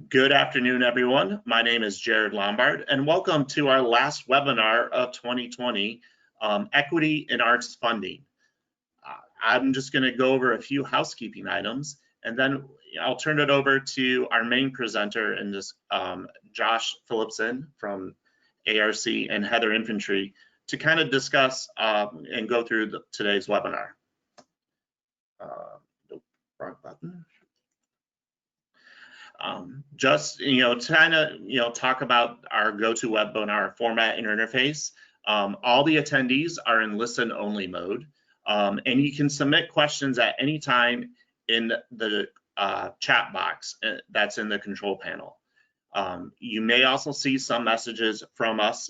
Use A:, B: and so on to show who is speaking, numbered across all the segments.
A: Good afternoon, everyone. My name is Jared Lombard, and welcome to our last webinar of 2020, Equity in Arts Funding. I'm just going to go over a few housekeeping items, and then I'll turn it over to our main presenter in this, Josh Phillipson from ARC and Heather Infantry, to kind of discuss and go through today's webinar. Wrong button. Just to kind of talk about our GoToWebinar format and interface. All the attendees are in listen-only mode, and you can submit questions at any time in the chat box that's in the control panel. You may also see some messages from us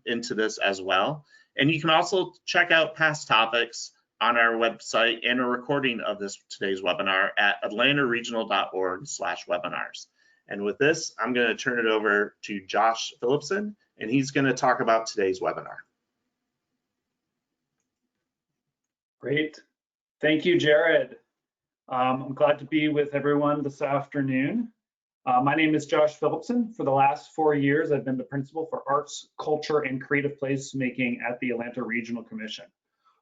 A: into this as well, and you can also check out past topics on our website and a recording of today's webinar at atlantaregional.org/webinars. And with this, I'm going to turn it over to Josh Phillipson, and he's going to talk about today's webinar.
B: Great. Thank you, Jared. I'm glad to be with everyone this afternoon. My name is Josh Phillipson. For the last 4 years, I've been the principal for arts, culture, and creative placemaking at the Atlanta Regional Commission.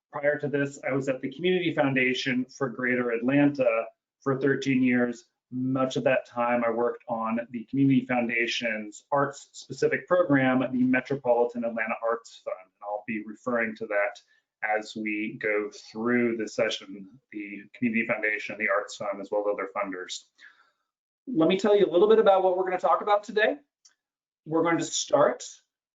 B: Prior to this, I was at the Community Foundation for Greater Atlanta for 13 years. Much of that time, I worked on the Community Foundation's arts-specific program, the Metropolitan Atlanta Arts Fund. And I'll be referring to that as we go through this session, the Community Foundation, the Arts Fund, as well as other funders. Let me tell you a little bit about what we're going to talk about today. We're going to start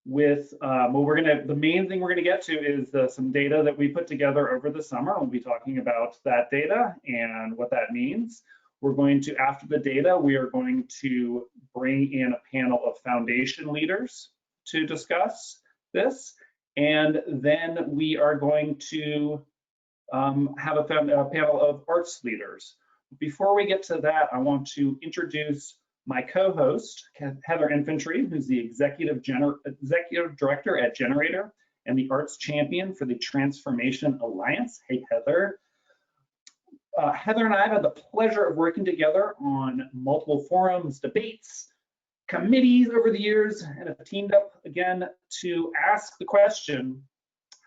B: with the main thing we're going to get to is some data that we put together over the summer. We'll be talking about that data and what that means. We're going to, after the data, we are going to bring in a panel of foundation leaders to discuss this, and then we are going to have a panel of arts leaders. Before we get to that, I want to introduce my co-host, Heather Infantry, who's the Executive Director at Generator and the Arts Champion for the Transformation Alliance. Hey, Heather. Heather and I have had the pleasure of working together on multiple forums, debates, committees over the years, and have teamed up again to ask the question,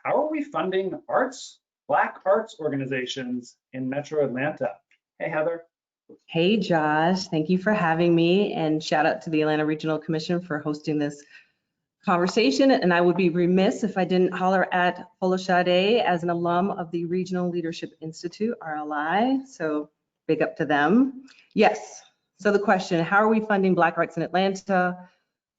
B: how are we funding arts, Black arts organizations in Metro Atlanta? Hey, Heather.
C: Hey, Josh, thank you for having me, and shout out to the Atlanta Regional Commission for hosting this conversation. And I would be remiss if I didn't holler at Folashade as an alum of the Regional Leadership Institute, RLI, so big up to them. Yes, so the question, how are we funding Black arts in Atlanta?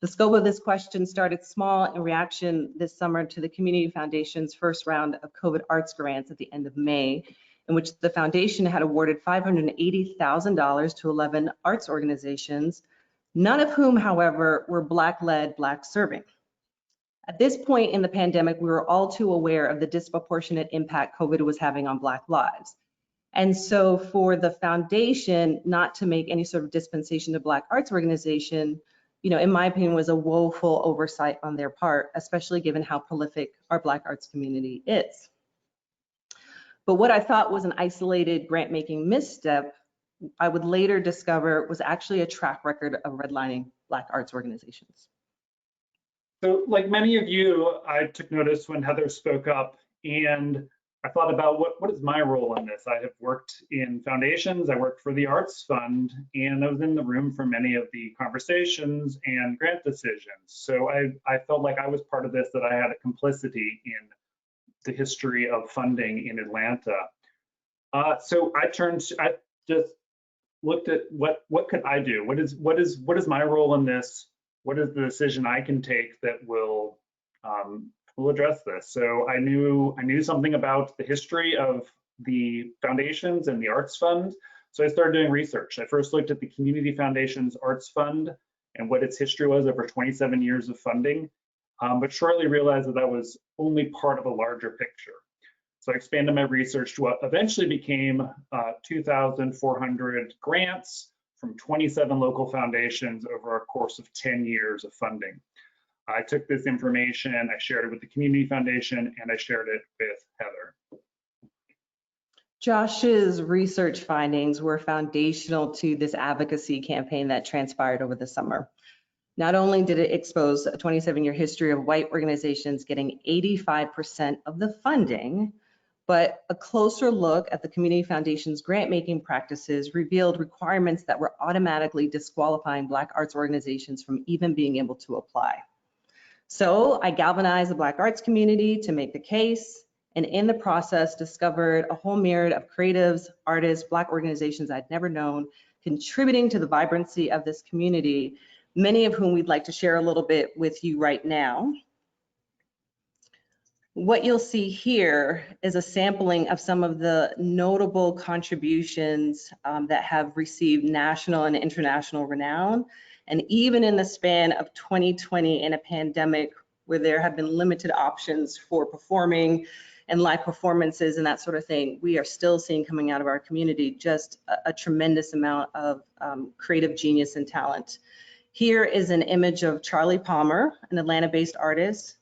C: The scope of this question started small in reaction this summer to the Community Foundation's first round of COVID arts grants at the end of May, in which the foundation had awarded $580,000 to 11 arts organizations, none of whom, however, were Black-led, Black-serving. At this point in the pandemic, we were all too aware of the disproportionate impact COVID was having on Black lives. And so for the foundation not to make any sort of dispensation to Black arts organization, in my opinion, was a woeful oversight on their part, especially given how prolific our Black arts community is. But what I thought was an isolated grant-making misstep, I would later discover was actually a track record of redlining Black arts organizations.
B: So like many of you, I took notice when Heather spoke up, and I thought about what is my role in this? I have worked in foundations, I worked for the Arts Fund, and I was in the room for many of the conversations and grant decisions. So I felt like I was part of this, that I had a complicity in the history of funding in Atlanta. So I just looked at what could I do? What is my role in this? What is the decision I can take that will address this? So I knew something about the history of the foundations and the Arts Fund. So I started doing research. I first looked at the Community Foundation's Arts Fund and what its history was over 27 years of funding. But shortly realized that was only part of a larger picture. So I expanded my research to what eventually became 2,400 grants from 27 local foundations over a course of 10 years of funding. I took this information, I shared it with the Community Foundation, and I shared it with Heather.
C: Josh's research findings were foundational to this advocacy campaign that transpired over the summer. Not only did it expose a 27-year history of white organizations getting 85% of the funding, but a closer look at the community foundation's grant-making practices revealed requirements that were automatically disqualifying Black arts organizations from even being able to apply. So I galvanized the Black arts community to make the case, and in the process discovered a whole myriad of creatives, artists, Black organizations I'd never known, contributing to the vibrancy of this community, many of whom we'd like to share a little bit with you right now. What you'll see here is a sampling of some of the notable contributions that have received national and international renown. And even in the span of 2020 in a pandemic where there have been limited options for performing and live performances and that sort of thing, we are still seeing coming out of our community just a tremendous amount of creative genius and talent. Here is an image of Charlie Palmer, an Atlanta-based artist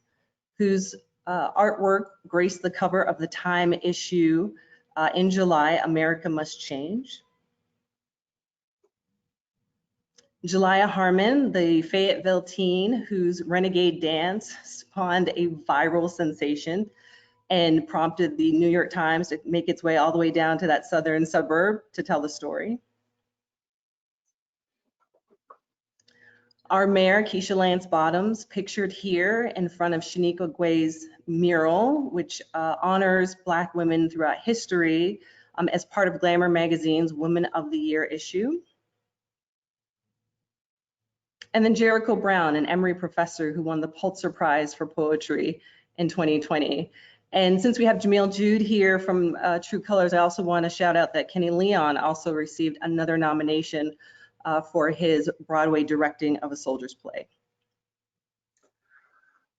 C: whose artwork graced the cover of the Time issue in July, America Must Change. Jelaya Harmon, the Fayetteville teen whose renegade dance spawned a viral sensation and prompted the New York Times to make its way all the way down to that southern suburb to tell the story. Our mayor, Keisha Lance Bottoms, pictured here in front of Shaniqua Gway's mural, which honors Black women throughout history as part of Glamour magazine's Women of the Year issue. And then Jericho Brown, an Emory professor who won the Pulitzer Prize for Poetry in 2020. And since we have Jamil Jude here from True Colors, I also want to shout out that Kenny Leon also received another nomination for his Broadway directing of A Soldier's Play.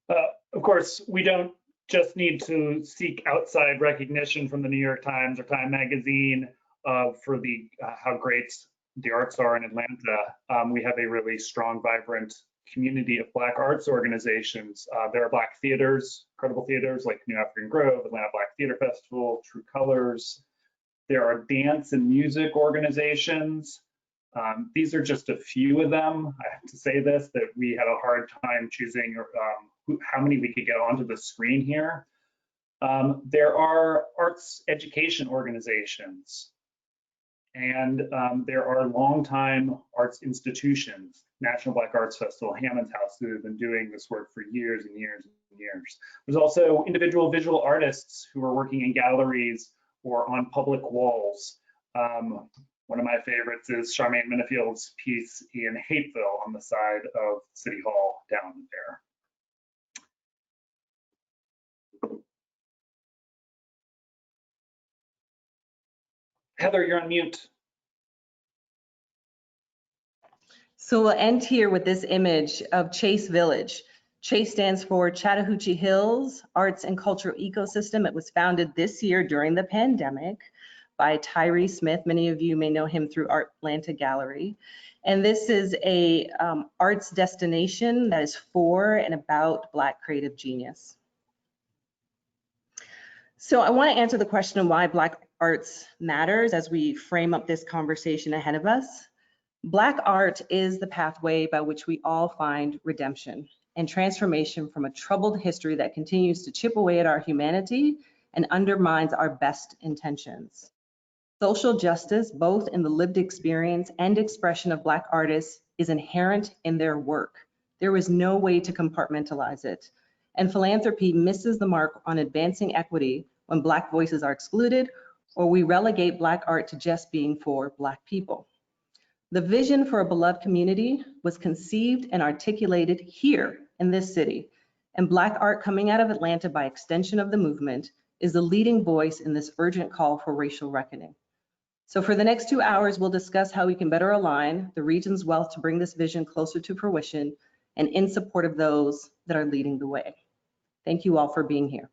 B: Of course, we don't just need to seek outside recognition from the New York Times or Time Magazine for the how great the arts are in Atlanta. We have a really strong, vibrant community of Black arts organizations. There are Black theaters, incredible theaters like New African Grove, Atlanta Black Theater Festival, True Colors. There are dance and music organizations. These are just a few of them. I have to say this, that we had a hard time choosing how many we could get onto the screen here. There are arts education organizations, and there are longtime arts institutions, National Black Arts Festival, Hammond's House, who have been doing this work for years and years and years. There's also individual visual artists who are working in galleries or on public walls. One of my favorites is Charmaine Minifield's piece in Hapeville on the side of City Hall down there. Heather, you're on mute.
C: So we'll end here with this image of Chase Village. Chase stands for Chattahoochee Hills Arts and Cultural Ecosystem. It was founded this year during the pandemic by Tyree Smith. Many of you may know him through Art Atlanta Gallery. And this is a arts destination that is for and about Black creative genius. So I want to answer the question of why Black arts matters as we frame up this conversation ahead of us. Black art is the pathway by which we all find redemption and transformation from a troubled history that continues to chip away at our humanity and undermines our best intentions. Social justice, both in the lived experience and expression of Black artists, is inherent in their work. There is no way to compartmentalize it. And philanthropy misses the mark on advancing equity when Black voices are excluded, or we relegate Black art to just being for Black people. The vision for a beloved community was conceived and articulated here in this city, and Black art coming out of Atlanta by extension of the movement is the leading voice in this urgent call for racial reckoning. So for the next 2 hours, we'll discuss how we can better align the region's wealth to bring this vision closer to fruition and in support of those that are leading the way. Thank you all for being here.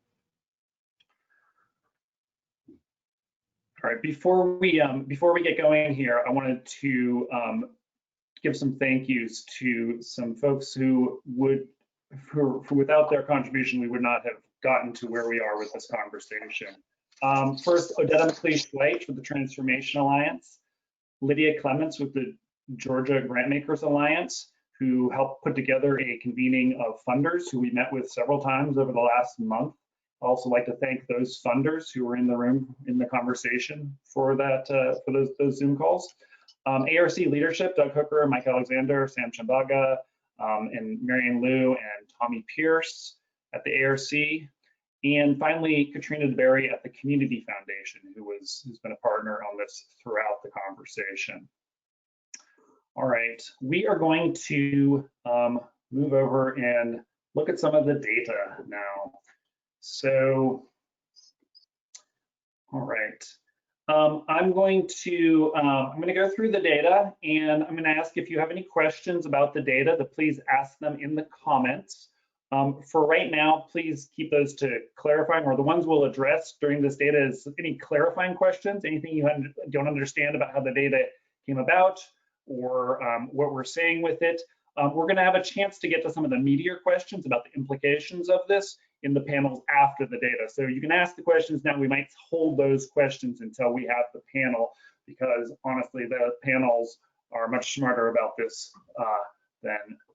B: All right, before we get going here, I wanted to give some thank yous to some folks who without their contribution, we would not have gotten to where we are with this conversation. First, Odetta McLeish-White with the Transformation Alliance, Lydia Clements with the Georgia Grantmakers Alliance, who helped put together a convening of funders who we met with several times over the last month. I'd also like to thank those funders who were in the room in the conversation for that for those Zoom calls. ARC leadership, Doug Hooker, Mike Alexander, Sam Chambaga, and Marion Liu and Tommy Pierce at the ARC. And finally, Katrina DeBerry at the Community Foundation, who's been a partner on this throughout the conversation. All right, we are going to move over and look at some of the data now. So, all right, I'm going to go through the data, and I'm going to ask if you have any questions about the data, to please ask them in the comments. For right now, please keep those to clarifying, or the ones we'll address during this data is any clarifying questions, anything you don't understand about how the data came about, or what we're saying with it. We're going to have a chance to get to some of the meatier questions about the implications of this in the panels after the data. So you can ask the questions now. We might hold those questions until we have the panel, because honestly, the panels are much smarter about this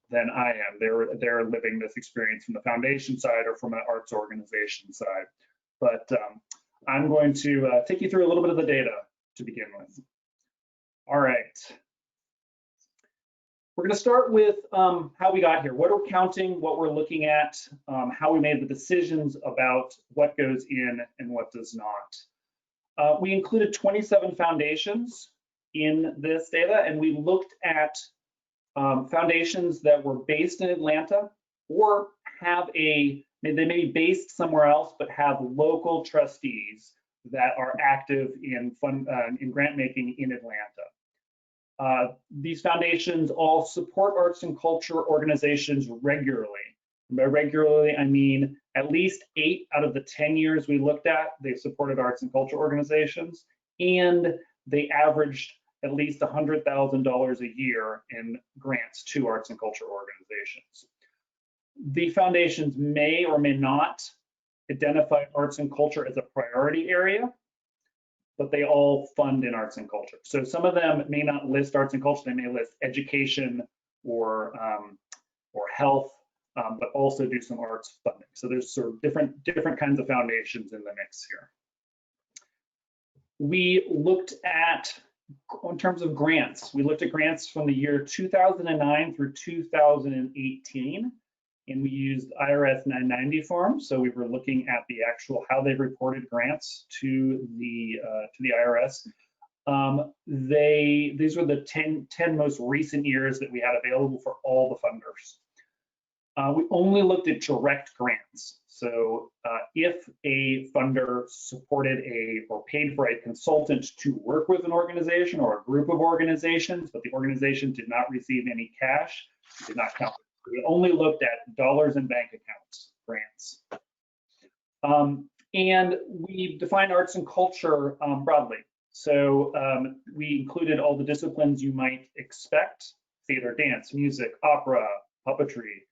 B: than I am. They're living this experience from the foundation side or from an arts organization side. But I'm going to take you through a little bit of the data to begin with. All right. We're going to start with how we got here, what we're counting, what we're looking at, how we made the decisions about what goes in and what does not. We included 27 foundations in this data, and we looked at foundations that were based in Atlanta or they may be based somewhere else, but have local trustees that are active in grant making in Atlanta. These foundations all support arts and culture organizations regularly. And by regularly, I mean at least 8 out of the 10 years we looked at, they've supported arts and culture organizations, and they averaged at least $100,000 a year in grants to arts and culture organizations. The foundations may or may not identify arts and culture as a priority area, but they all fund in arts and culture. So some of them may not list arts and culture, they may list education or health, but also do some arts funding. So there's sort of different kinds of foundations in the mix here. We looked at, in terms of grants, we looked at grants from the year 2009 through 2018, and we used IRS 990 forms. So we were looking at the actual how they reported grants to the IRS. These were the 10 most recent years that we had available for all the funders. We only looked at direct grants. So if a funder supported or paid for a consultant to work with an organization or a group of organizations, but the organization did not receive any cash, it did not count. We only looked at dollars in bank accounts, grants. And we defined arts and culture broadly. So we included all the disciplines you might expect: theater, dance, music, opera, puppetry,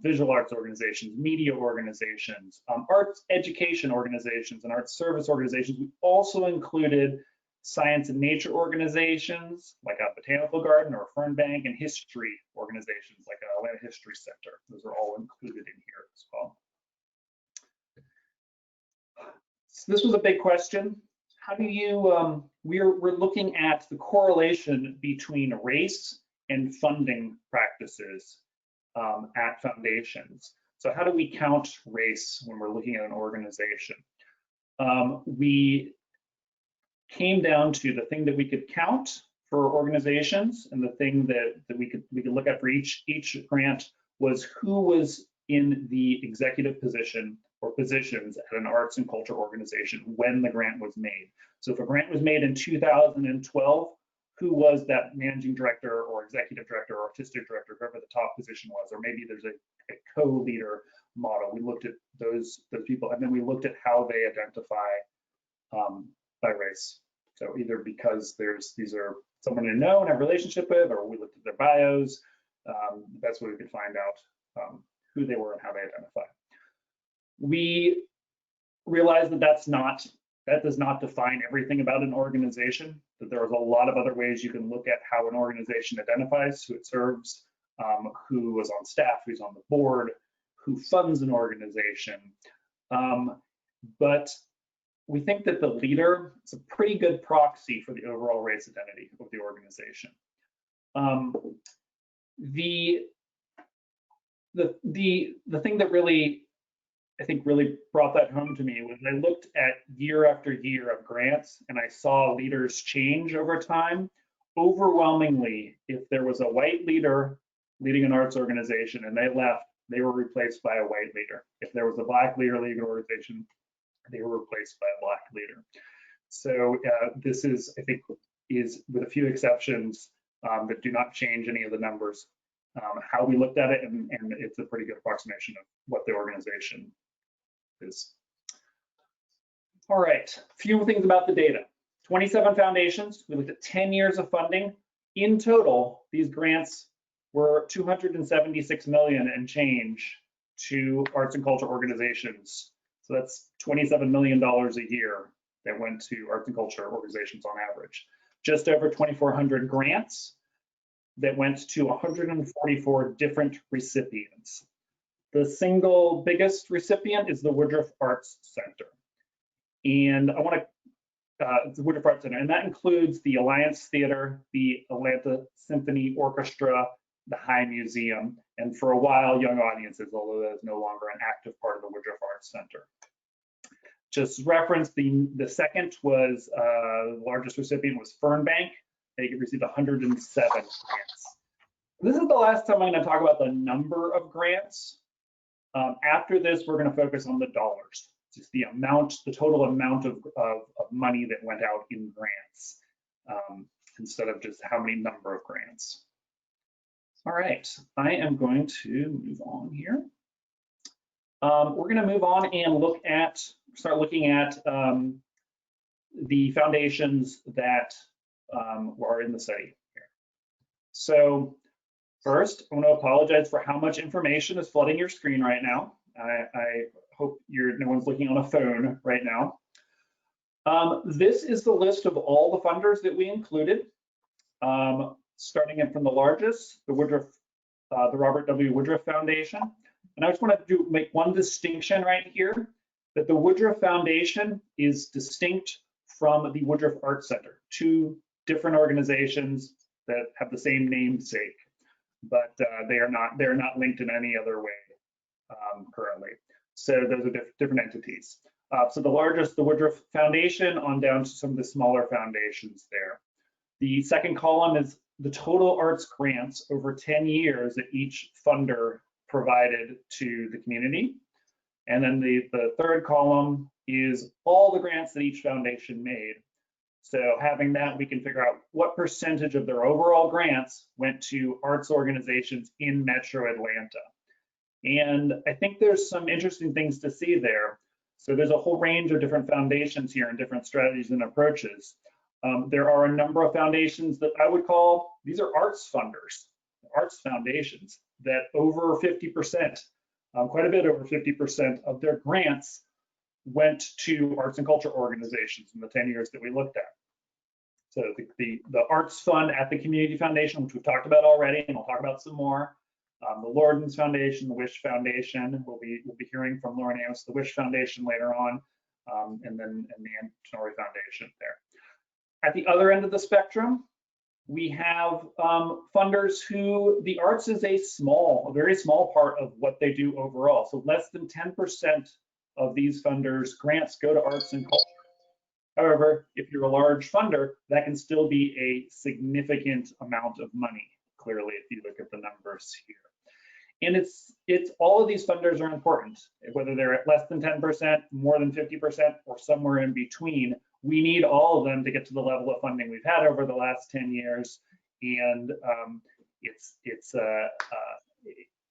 B: visual arts organizations, media organizations, arts education organizations, and arts service organizations. We also included science and nature organizations like a botanical garden or a fern bank, and history organizations like an Atlanta History Center. Those are all included in here as well. So this was a big question. How do you, we're looking at the correlation between race and funding practices at foundations. So how do we count race when we're looking at an organization? We came down to the thing that we could count for organizations, and the thing that we could look at for each grant was who was in the executive position or positions at an arts and culture organization when the grant was made. So if a grant was made in 2012, who was that managing director or executive director or artistic director, whoever the top position was, or maybe there's a co-leader model. We looked at those people, and then we looked at how they identify by race. So either because these are someone you know and have a relationship with, or we looked at their bios. That's where we could find out who they were and how they identify. We realized that that's not that does not define everything about an organization, that there is a lot of other ways you can look at how an organization identifies, who it serves, who was on staff, who's on the board, who funds an organization. But we think that the leader is a pretty good proxy for the overall race identity of the organization. The thing that really, I think, really brought that home to me was I looked at year after year of grants and I saw leaders change over time. Overwhelmingly, if there was a white leader leading an arts organization and they left, they were replaced by a white leader. If there was a black leader leading an organization, they were replaced by a black leader. So this is, I think, is with a few exceptions that do not change any of the numbers, how we looked at it, and it's a pretty good approximation of what the organization is. All right, a few things about the data. 27 foundations, we looked at 10 years of funding. In total, these grants were $276 million and change to arts and culture organizations. So that's $27 million a year that went to arts and culture organizations on average. Just over 2,400 grants that went to 144 different recipients. The single biggest recipient is the Woodruff Arts Center. And I want to, the Woodruff Arts Center, and that includes the Alliance Theater, the Atlanta Symphony Orchestra, the High Museum, and for a while, Young Audiences, although that is no longer an active part of the Woodruff Arts Center. Just reference, the second was, the largest recipient was Fernbank. They received 107 grants. This is the last time I'm going to talk about the number of grants. After this, we're going to focus on the dollars, just the amount, the total amount of money that went out in grants, instead of just how many number of grants. All right, I am going to move on here. We're going to move on and start looking at the foundations that are in the study here. So first, I want to apologize for how much information is flooding your screen right now. I hope no one's looking on a phone right now. This is the list of all the funders that we included, starting in from the largest, the Robert W. Woodruff Foundation. And I just want to make one distinction right here, that the Woodruff Foundation is distinct from the Woodruff Arts Center, two different organizations that have the same namesake, but they are not linked in any other way currently. So those are different entities. So the largest, the Woodruff Foundation, on down to some of the smaller foundations there. The second column is the total arts grants over 10 years that each funder provided to the community. And then the third column is all the grants that each foundation made. So having that, we can figure out what percentage of their overall grants went to arts organizations in Metro Atlanta. And I think there's some interesting things to see there. So there's a whole range of different foundations here and different strategies and approaches. There are a number of foundations that I would call, these are arts funders, arts foundations, that over 50%, quite a bit over 50% of their grants went to arts and culture organizations in the 10 years that we looked at. So the Arts Fund at the Community Foundation, which we've talked about already, and we'll talk about some more. The Lorden's Foundation, the Wish Foundation, we'll be hearing from Lauren Amos, the Wish Foundation later on, and then the Antonori Foundation there. At the other end of the spectrum, we have funders who the arts is a very small part of what they do overall. So less than 10% of these funders' grants go to arts and culture. However, if you're a large funder, that can still be a significant amount of money, clearly, if you look at the numbers here. And it's all of these funders are important, whether they're at less than 10%, more than 50%, or somewhere in between. We need all of them to get to the level of funding we've had over the last 10 years. And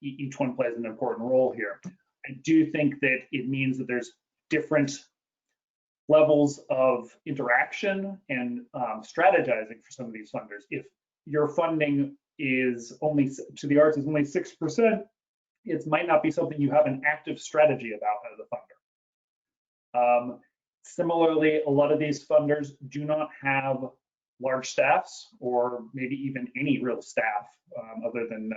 B: each one plays an important role here. I do think that it means that there's different levels of interaction and strategizing for some of these funders. If your funding is only to the arts is only 6%, it might not be something you have an active strategy about as a funder. Similarly, a lot of these funders do not have large staffs or maybe even any real staff other than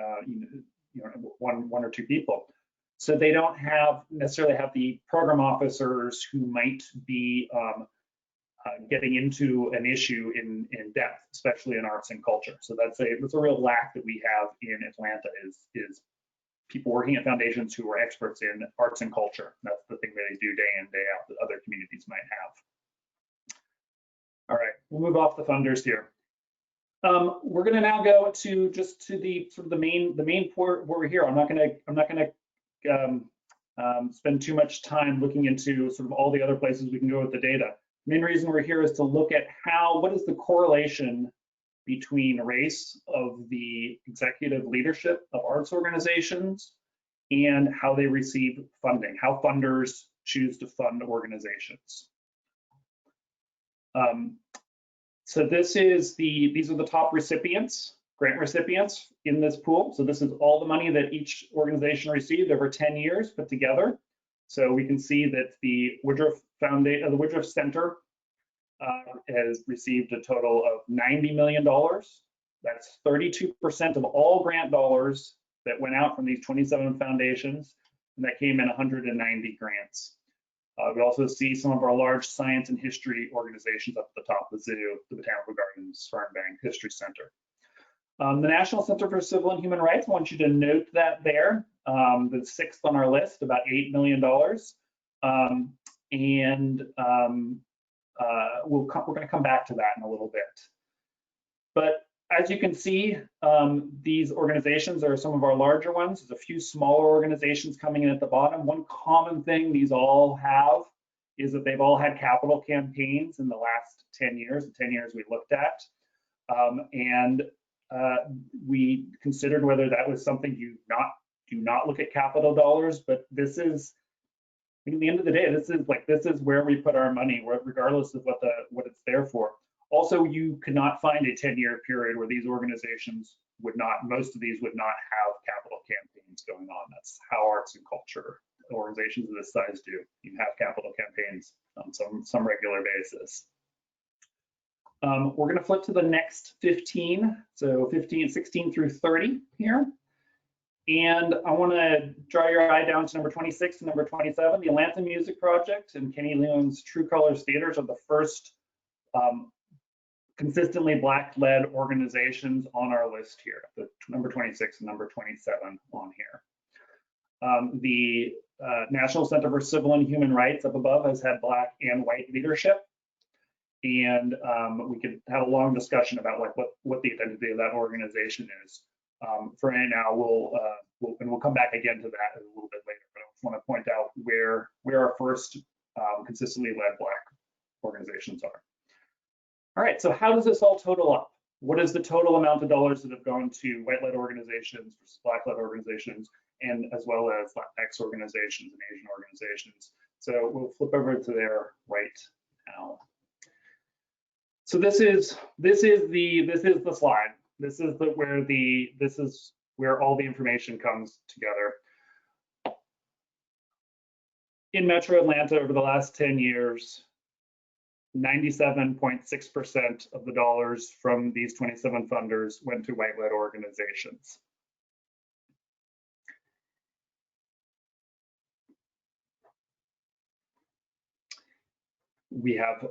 B: one or two people. So they don't necessarily have the program officers who might be getting into an issue in depth, especially in arts and culture. So that's a real lack that we have in Atlanta is people working at foundations who are experts in arts and culture. That's the thing that they do day in, day out that other communities might have. All right, we'll move off the funders here. We're going to now go to the sort of the main part where we're here. I'm not going to spend too much time looking into sort of all the other places we can go with the data. The main reason we're here is to look at what is the correlation between race of the executive leadership of arts organizations and how they receive funding, how funders choose to fund organizations. So these are the top recipients, grant recipients in this pool. So this is all the money that each organization received over 10 years put together. So we can see that the Woodruff Foundation, the Woodruff Center has received a total of $90 million. That's 32% of all grant dollars that went out from these 27 foundations, and that came in 190 grants. We also see some of our large science and history organizations up at the top, the zoo, the Botanical Gardens, Farm Bank, History Center. The National Center for Civil and Human Rights, I want you to note that there, the sixth on our list, about $8 million. We're going to come back to that in a little bit. But as you can see, these organizations are some of our larger ones. There's a few smaller organizations coming in at the bottom. One common thing these all have is that they've all had capital campaigns in the last 10 years, the 10 years we looked at. We considered whether that was something do not look at capital dollars, but this is, at the end of the day, this is where we put our money, regardless of what it's there for. Also, you could not find a 10-year period where these organizations most of these would not have capital campaigns going on. That's how arts and culture organizations of this size do. You have capital campaigns on some regular basis. We're going to flip to the next 15, so 16 through 30 here. And I want to draw your eye down to number 26 and number 27. The Atlanta Music Project and Kenny Leon's True Colors Theaters are the first consistently Black-led organizations on our list here, the number 26 and number 27 on here. The National Center for Civil and Human Rights up above has had Black and white leadership. And we could have a long discussion about what the identity of that organization is. For right now, we'll come back again to that a little bit later, but I just want to point out where our first consistently led Black organizations are. All right, so how does this all total up? What is the total amount of dollars that have gone to white-led organizations versus Black-led organizations, and as well as Latinx organizations and Asian organizations? So we'll flip over to there right now. So this is the slide. This is where all the information comes together. In Metro Atlanta over the last 10 years, 97.6% of the dollars from these 27 funders went to white-led organizations. We have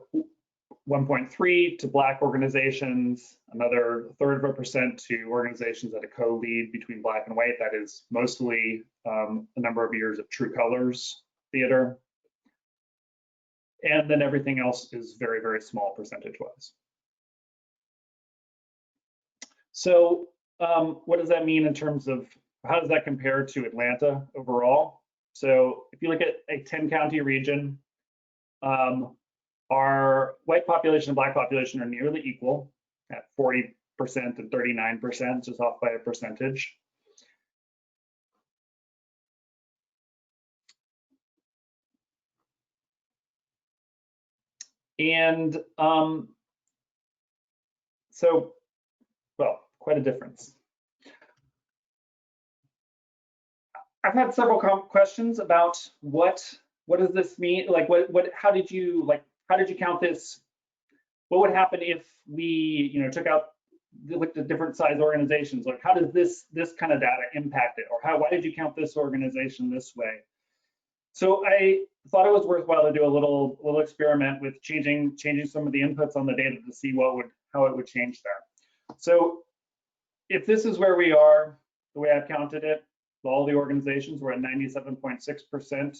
B: 1.3 to Black organizations, another 1/3% to organizations that co-lead between Black and white. That is mostly a number of years of True Colors theater. And then everything else is very, very small percentage-wise. So what does that mean in terms of, how does that compare to Atlanta overall? So if you look at a 10-county region, our white population and Black population are nearly equal at 40% and 39%, just off by a percentage. And so, well, quite a difference. I've had several questions about what what does this mean? Like, how did you count this? What would happen if we, took out, looked at different size organizations? Like, how does this kind of data impact it? Or why did you count this organization this way? So I thought it was worthwhile to do a little experiment with changing some of the inputs on the data to see how it would change that. So if this is where we are, the way I've counted it, all the organizations, we're at 97.6%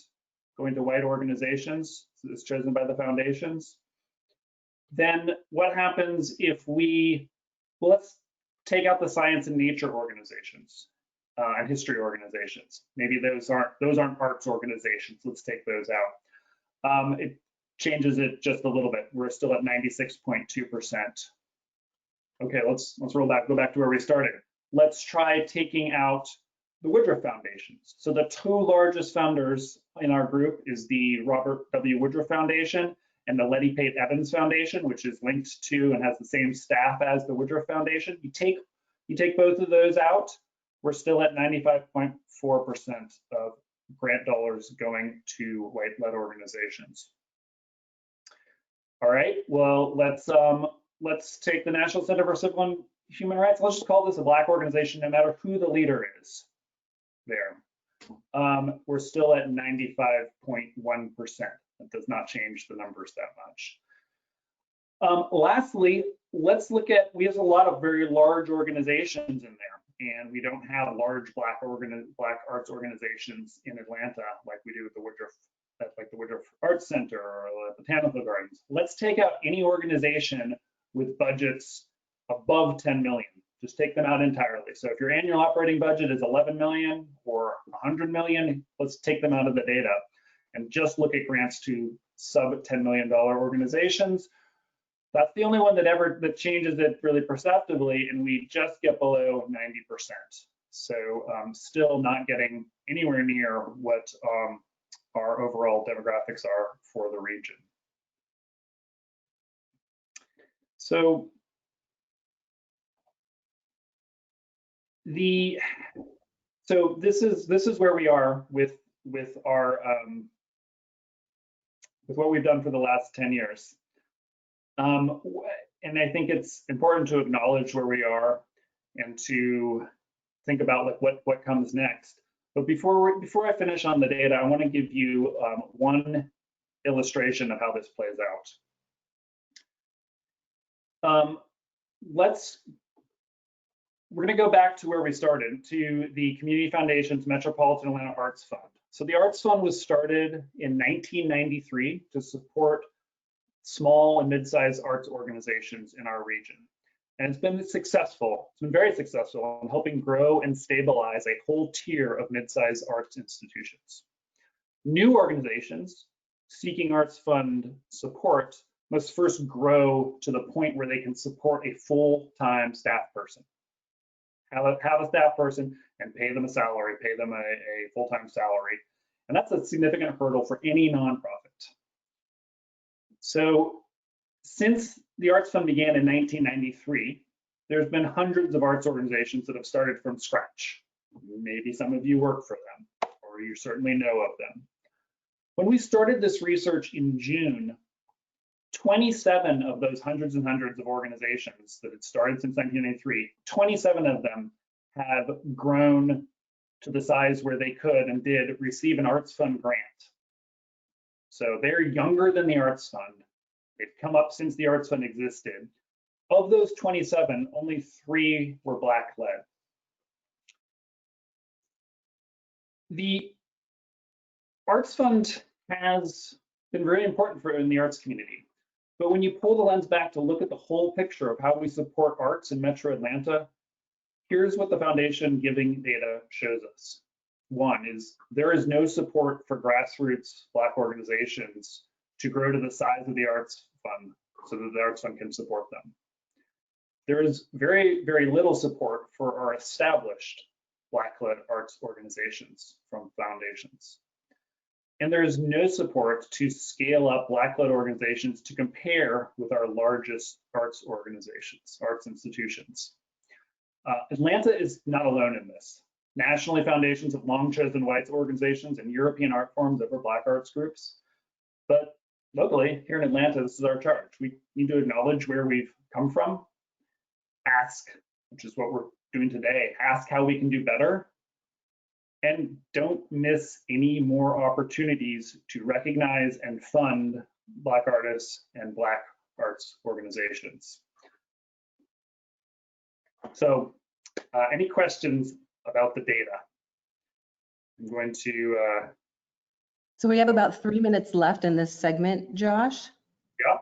B: going to white organizations. So it's chosen by the foundations. Then what happens if let's take out the science and nature organizations and history organizations. Maybe those aren't arts organizations. Let's take those out. It changes it just a little bit. We're still at 96.2%. Okay, let's go back to where we started. Let's try taking out the Woodruff Foundations. So the two largest funders in our group is the Robert W. Woodruff Foundation and the Letty Pate Evans Foundation, which is linked to and has the same staff as the Woodruff Foundation. You take both of those out, we're still at 95.4% of grant dollars going to white-led organizations. All right, well, let's take the National Center for Civil and Human Rights. Let's just call this a Black organization, no matter who the leader is there. We're still at 95.1%. That does not change the numbers that much. Lastly, let's look at, we have a lot of very large organizations in there, and we don't have large Black arts organizations in Atlanta like we do with the Woodruff Arts Center or the Botanical Gardens. Let's take out any organization with budgets above 10 million. Just take them out entirely. So if your annual operating budget is 11 million or 100 million, let's take them out of the data and just look at grants to sub $10 million organizations. That's the only one that changes it really perceptibly, and we just get below 90%. So still not getting anywhere near what our overall demographics are for the region. So this is where we are with our with what we've done for the last 10 years. And I think it's important to acknowledge where we are and to think about like what comes next. But before I finish on the data, I want to give you one illustration of how this plays out. We're going to go back to where we started, to the Community Foundation's Metropolitan Atlanta Arts Fund. So the Arts Fund was started in 1993 to support small and mid-sized arts organizations in our region. And it's been successful. It's been very successful in helping grow and stabilize a whole tier of mid-sized arts institutions. New organizations seeking Arts Fund support must first grow to the point where they can support a full-time staff person. Have a staff person and pay them a salary, pay them a full-time salary. And that's a significant hurdle for any nonprofit. So since the Arts Fund began in 1993, there's been hundreds of arts organizations that have started from scratch. Maybe some of you work for them, or you certainly know of them. When we started this research in June, 27 of those hundreds and hundreds of organizations that had started since 1993, 27 of them have grown to the size where they could and did receive an Arts Fund grant. So they're younger than the Arts Fund. They've come up since the Arts Fund existed. Of those 27, only 3 were Black-led. The Arts Fund has been very important in the arts community. But when you pull the lens back to look at the whole picture of how we support arts in Metro Atlanta, here's what the foundation giving data shows us. One is there is no support for grassroots Black organizations to grow to the size of the Arts Fund so that the Arts Fund can support them. There is very, very little support for our established Black-led arts organizations from foundations. And there is no support to scale up Black-led organizations to compare with our largest arts organizations, arts institutions. Atlanta is not alone in this. nationally foundations of long chosen whites organizations and European art forms over Black arts groups. But locally, here in Atlanta, this is our charge. We need to acknowledge where we've come from, ask, which is what we're doing today, ask how we can do better, and don't miss any more opportunities to recognize and fund Black artists and Black arts organizations. So any questions about the data? I'm going to...
C: So we have about 3 minutes left in this segment, Josh.
B: Yeah.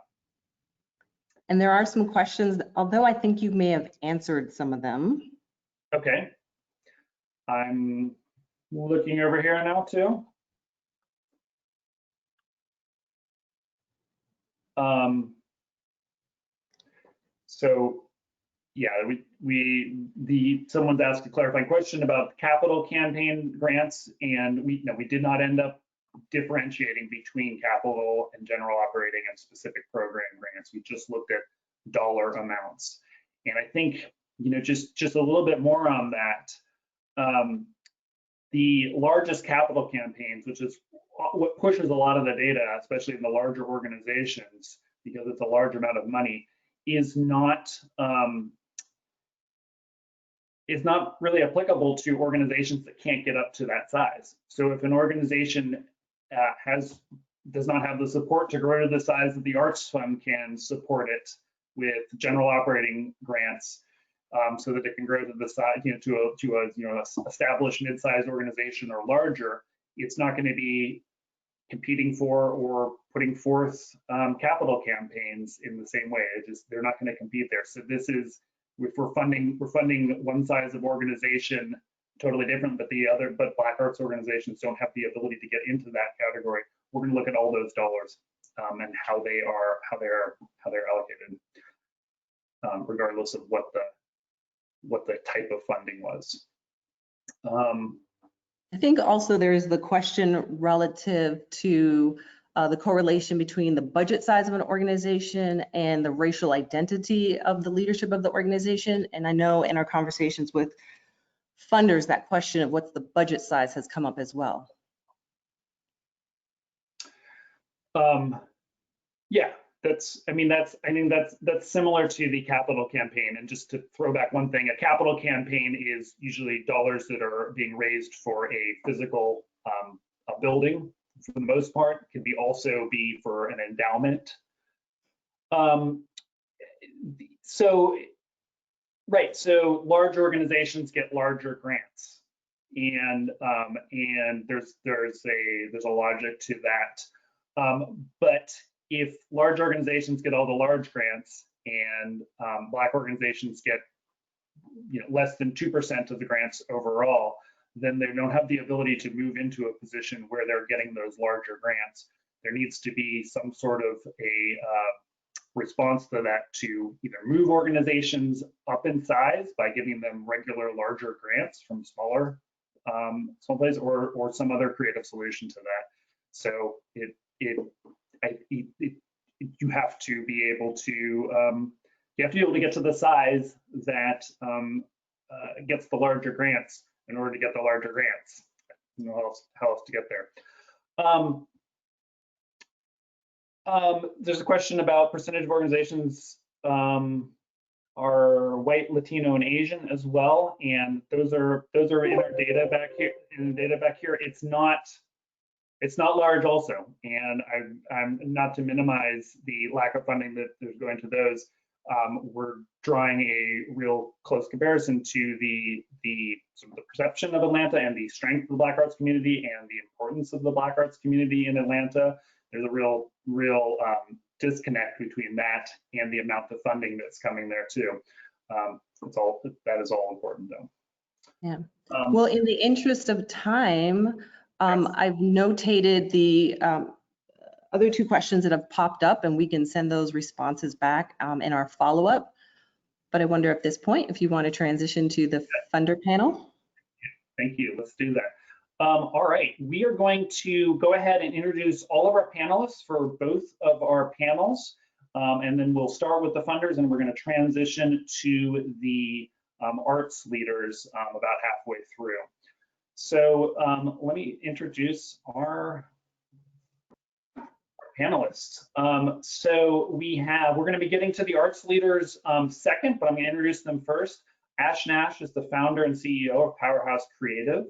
C: And there are some questions, although I think you may have answered some of them.
B: Okay. I'm looking over here now too. So yeah, someone's asked a clarifying question about capital campaign grants, and we did not end up differentiating between capital and general operating and specific program grants. We just looked at dollar amounts. And I think, just a little bit more on that. The largest capital campaigns, which is what pushes a lot of the data, especially in the larger organizations, because it's a large amount of money, is not really applicable to organizations that can't get up to that size. So if an organization does not have the support to grow to the size that the Arts Fund can support it with general operating grants, so that it can grow to the size, to a established mid-sized organization or larger, it's not going to be competing for or putting forth capital campaigns in the same way. They're not going to compete there. So this is, if we're funding one size of organization totally different, but Black arts organizations don't have the ability to get into that category. We're going to look at all those dollars and how they're allocated, regardless of what the type of funding was.
C: I think also there's the question relative to the correlation between the budget size of an organization and the racial identity of the leadership of the organization. And I know in our conversations with funders, that question of what's the budget size has come up as well.
B: Yeah, I think that's similar to the capital campaign. And just to throw back one thing, a capital campaign is usually dollars that are being raised for a physical a building, for the most part. It can also be for an endowment. So large organizations get larger grants, and there's a logic to that. But if large organizations get all the large grants and Black organizations get less than 2% of the grants overall, then they don't have the ability to move into a position where they're getting those larger grants. There needs to be some sort of a response to that, to either move organizations up in size by giving them regular larger grants from smaller places, or some other creative solution to that. So you have to be able to get to the size that gets the larger grants in order to get the larger grants. How else to get there. There's a question about percentage of organizations are white, Latino, and Asian as well, and those are in our data back here. It's not large also, and I'm not to minimize the lack of funding that is going to those. We're drawing a real close comparison to the perception of Atlanta and the strength of the Black arts community and the importance of the Black arts community in Atlanta. There's a real disconnect between that and the amount of funding that's coming there too. That is all important though.
C: Yeah. Well, in the interest of time, I've notated the other two questions that have popped up, and we can send those responses back in our follow-up. But I wonder at this point if you want to transition to the funder panel.
B: Thank you. Let's do that. All right, we are going to go ahead and introduce all of our panelists for both of our panels, and then we'll start with the funders, and we're going to transition to the arts leaders about halfway through. So let me introduce our panelists. We're going to be getting to the arts leaders second, but I'm going to introduce them first. Ash Nash is the founder and CEO of Powerhouse Creative.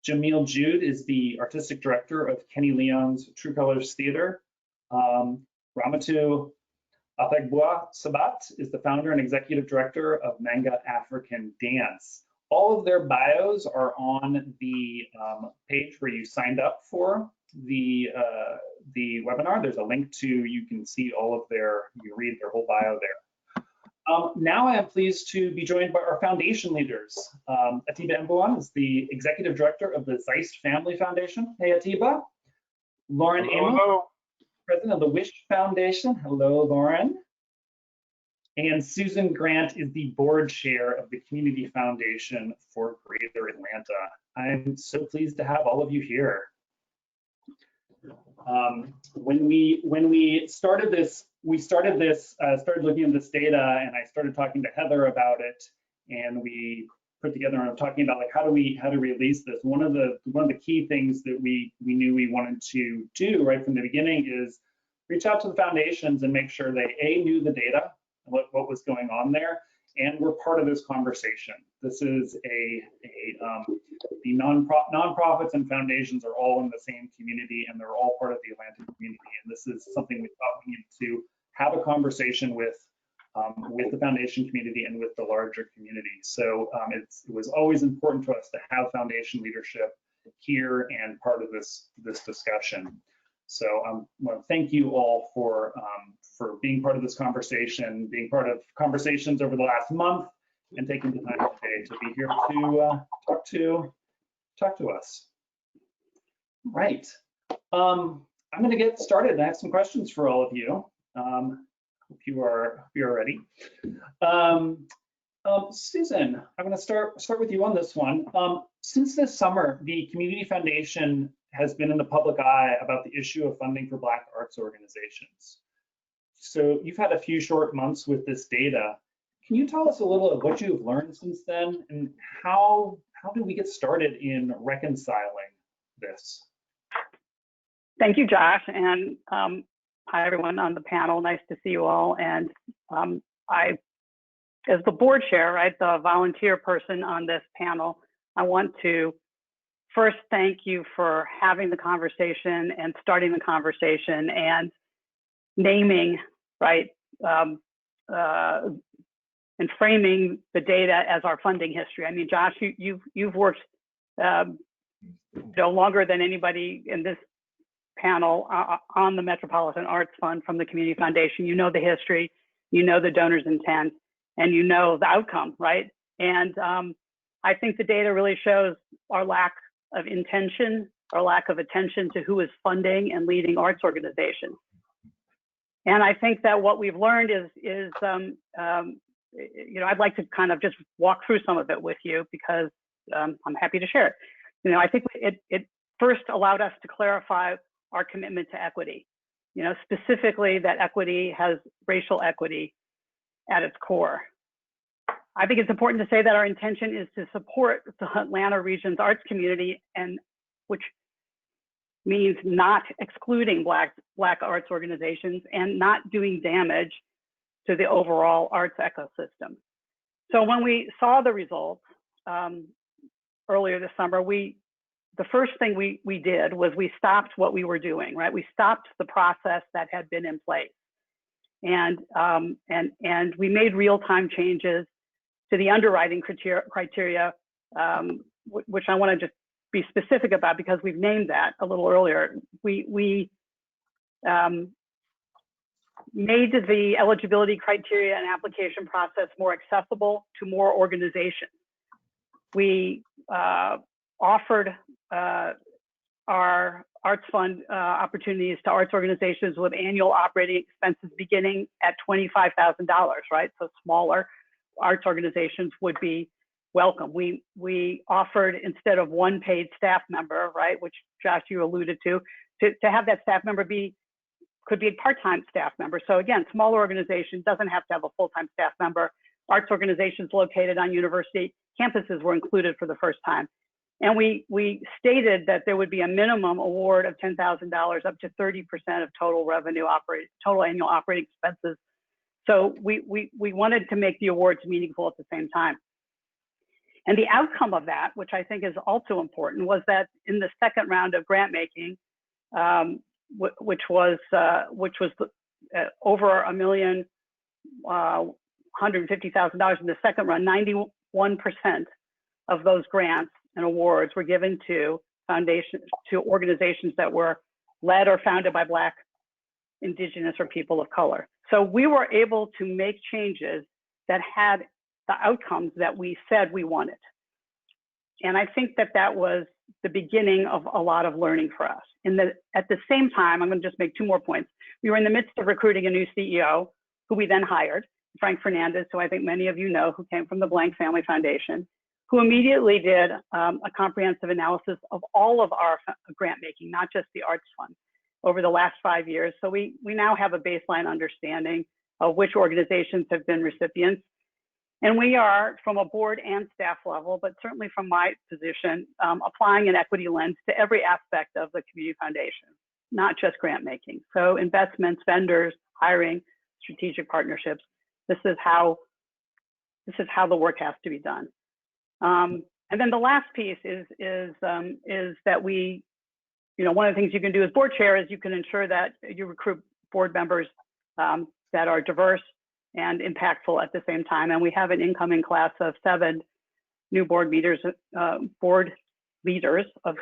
B: Jamil Jude is the artistic director of Kenny Leon's True Colors Theater. Ramatu Afegbua-Sabbatt is the founder and executive director of Manga African Dance. All of their bios are on the page where you signed up for the webinar. There's a link to, you can see all of you read their whole bio there. Now I am pleased to be joined by our foundation leaders. Atiba Mbouan is the executive director of the Zeist Family Foundation. Hey, Atiba. Lauren Amos, president of the Wish Foundation. Hello, Lauren. And Susan Grant is the board chair of the Community Foundation for Greater Atlanta. I'm so pleased to have all of you here. When we started this, started looking at this data, and I started talking to Heather about it, and we put together and talking about like how do we release this. One of the key things that we knew we wanted to do right from the beginning is reach out to the foundations and make sure they knew the data, what was going on there, and we're part of this conversation. This is the nonprofits and foundations are all in the same community, and they're all part of the Atlanta community. And this is something we thought we needed to have a conversation with the foundation community and with the larger community. So it was always important to us to have foundation leadership here and part of this discussion. So I want to thank you all for being part of this conversation, being part of conversations over the last month, and taking the time today to be here to talk to us. Right. I'm going to get started. I have some questions for all of you. Hope you are ready. Susan, I'm going to start with you on this one. Since this summer, the Community Foundation has been in the public eye about the issue of funding for Black arts organizations. So you've had a few short months with this data. Can you tell us a little of what you've learned since then, and how do we get started in reconciling this?
D: Thank you, Josh, and hi everyone on the panel. Nice to see you all. And I, as the board chair, right, the volunteer person on this panel, I want to first thank you for having the conversation and starting the conversation and naming, right, and framing the data as our funding history. I mean, Josh, you've worked longer than anybody in this panel on the Metropolitan Arts Fund from the Community Foundation. You know the history, you know the donor's intent, and you know the outcome, right? And I think the data really shows our lack of intention, our lack of attention to who is funding and leading arts organizations. And I think that what we've learned is I'd like to kind of just walk through some of it with you because I'm happy to share it. I think it first allowed us to clarify our commitment to equity. Specifically that equity has racial equity at its core. I think it's important to say that our intention is to support the Atlanta region's arts community, and which means not excluding Black arts organizations and not doing damage to the overall arts ecosystem. So when we saw the results earlier this summer, the first thing we did was we stopped what we were doing, right? We stopped the process that had been in place. And we made real-time changes to the underwriting criteria, which I want to just be specific about because we've named that a little earlier. We made the eligibility criteria and application process more accessible to more organizations. We offered our arts fund opportunities to arts organizations with annual operating expenses beginning at $25,000, right? So smaller arts organizations would be welcome. We offered, instead of one paid staff member, right, which Josh, you alluded to have that staff member could be a part-time staff member. So again, smaller organization doesn't have to have a full-time staff member. Arts organizations located on university campuses were included for the first time. And we stated that there would be a minimum award of $10,000 up to 30% of total revenue, total annual operating expenses. So we wanted to make the awards meaningful at the same time. And the outcome of that, which I think is also important, was that in the second round of grant making, which was over $1,150,000 in the second round, 91% of those grants and awards were given to organizations that were led or founded by Black, Indigenous, or people of color. So we were able to make changes that had the outcomes that we said we wanted. And I think that that was the beginning of a lot of learning for us. At the same time, I'm going to just make two more points. We were in the midst of recruiting a new CEO, who we then hired, Frank Fernandez, who I think many of you know, who came from the Blank Family Foundation, who immediately did a comprehensive analysis of all of our grant making, not just the Arts Fund, over the last 5 years. So we now have a baseline understanding of which organizations have been recipients. And we are, from a board and staff level, but certainly from my position, applying an equity lens to every aspect of the community foundation, not just grant making. So investments, vendors, hiring, strategic partnerships. This is how the work has to be done. And then the last piece is that we, one of the things you can do as board chair is you can ensure that you recruit board members that are diverse and impactful at the same time. And we have an incoming class of 7 new board leaders, of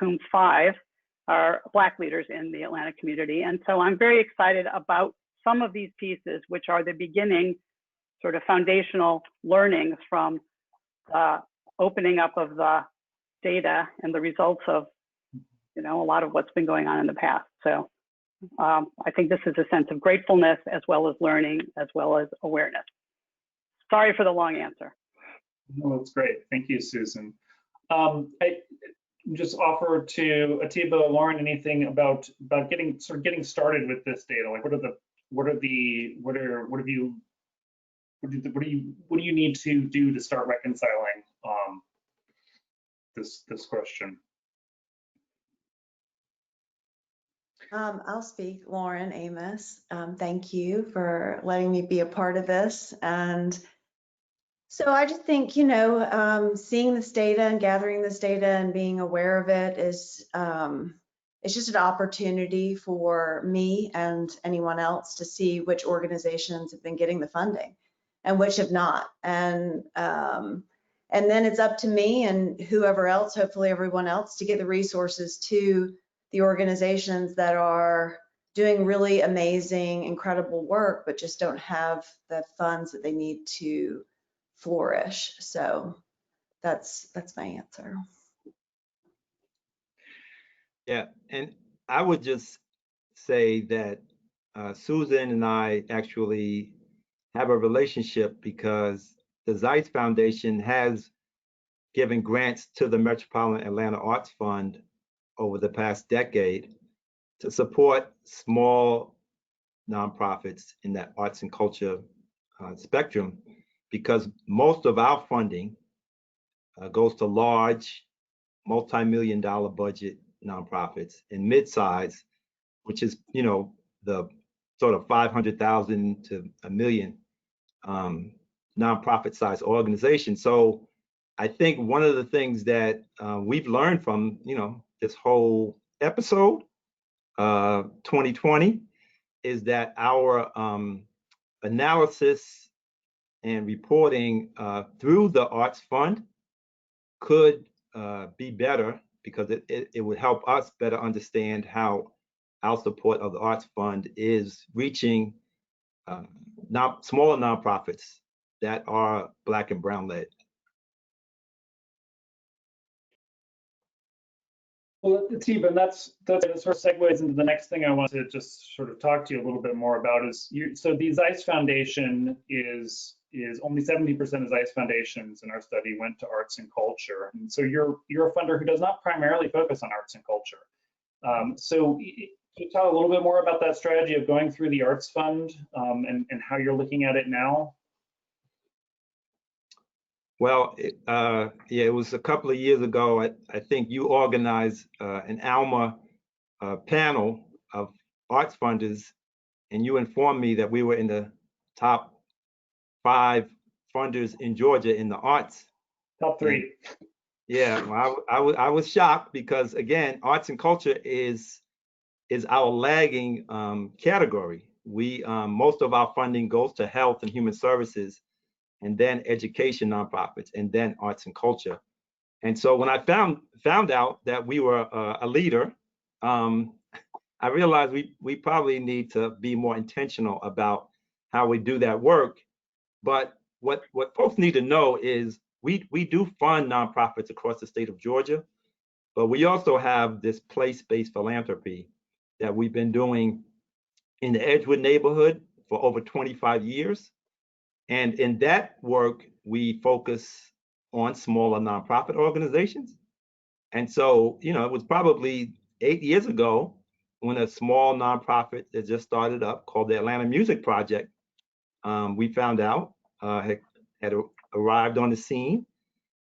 D: whom 5 are Black leaders in the Atlanta community. And so I'm very excited about some of these pieces, which are the beginning sort of foundational learnings from opening up of the data and the results of, a lot of what's been going on in the past. So I think this is a sense of gratefulness as well as learning, as well as awareness. Sorry for the long answer.
B: No, that's great. Thank you, Susan. I just offer to Atiba, Lauren, anything about getting started with this data? Like, what do you need to do to start reconciling this question?
E: I'll speak, Lauren Amos. Thank you for letting me be a part of this. And so I just think, seeing this data and gathering this data and being aware of it is, it's just an opportunity for me and anyone else to see which organizations have been getting the funding and which have not. And then it's up to me and whoever else, hopefully everyone else, to get the resources to the organizations that are doing really amazing, incredible work, but just don't have the funds that they need to flourish. So that's my answer.
F: Yeah, and I would just say that Susan and I actually have a relationship because the Zeiss Foundation has given grants to the Metropolitan Atlanta Arts Fund over the past decade to support small nonprofits in that arts and culture spectrum, because most of our funding goes to large multi-million-dollar budget nonprofits and mid-size, which is, the sort of 500,000 to $1 million nonprofit size organization. So I think one of the things that we've learned from, this whole episode, 2020, is that our analysis and reporting through the Arts Fund could be better, because it would help us better understand how our support of the Arts Fund is reaching smaller nonprofits that are Black and Brown led.
B: Well, Atiba, and that sort of segues into the next thing I want to just sort of talk to you a little bit more about is so the Zeiss Foundation is only 70% of Zeiss Foundations in our study went to arts and culture. And so you're a funder who does not primarily focus on arts and culture. So can you tell a little bit more about that strategy of going through the Arts Fund and how you're looking at it now?
F: Well, yeah, it was a couple of years ago. I think you organized an ALMA panel of arts funders, and you informed me that we were in the top 5 funders in Georgia in the arts.
B: Top 3.
F: And, yeah, well, I was shocked because, again, arts and culture is our lagging category. We most of our funding goes to health and human services, and then education nonprofits, and then arts and culture. And so when I found out that we were a leader, I realized we probably need to be more intentional about how we do that work. But what folks need to know is we do fund nonprofits across the state of Georgia, but we also have this place-based philanthropy that we've been doing in the Edgewood neighborhood for over 25 years. And in that work, we focus on smaller nonprofit organizations. And so, you know, it was probably 8 years ago when a small nonprofit that just started up called the Atlanta Music Project, we found out had arrived on the scene.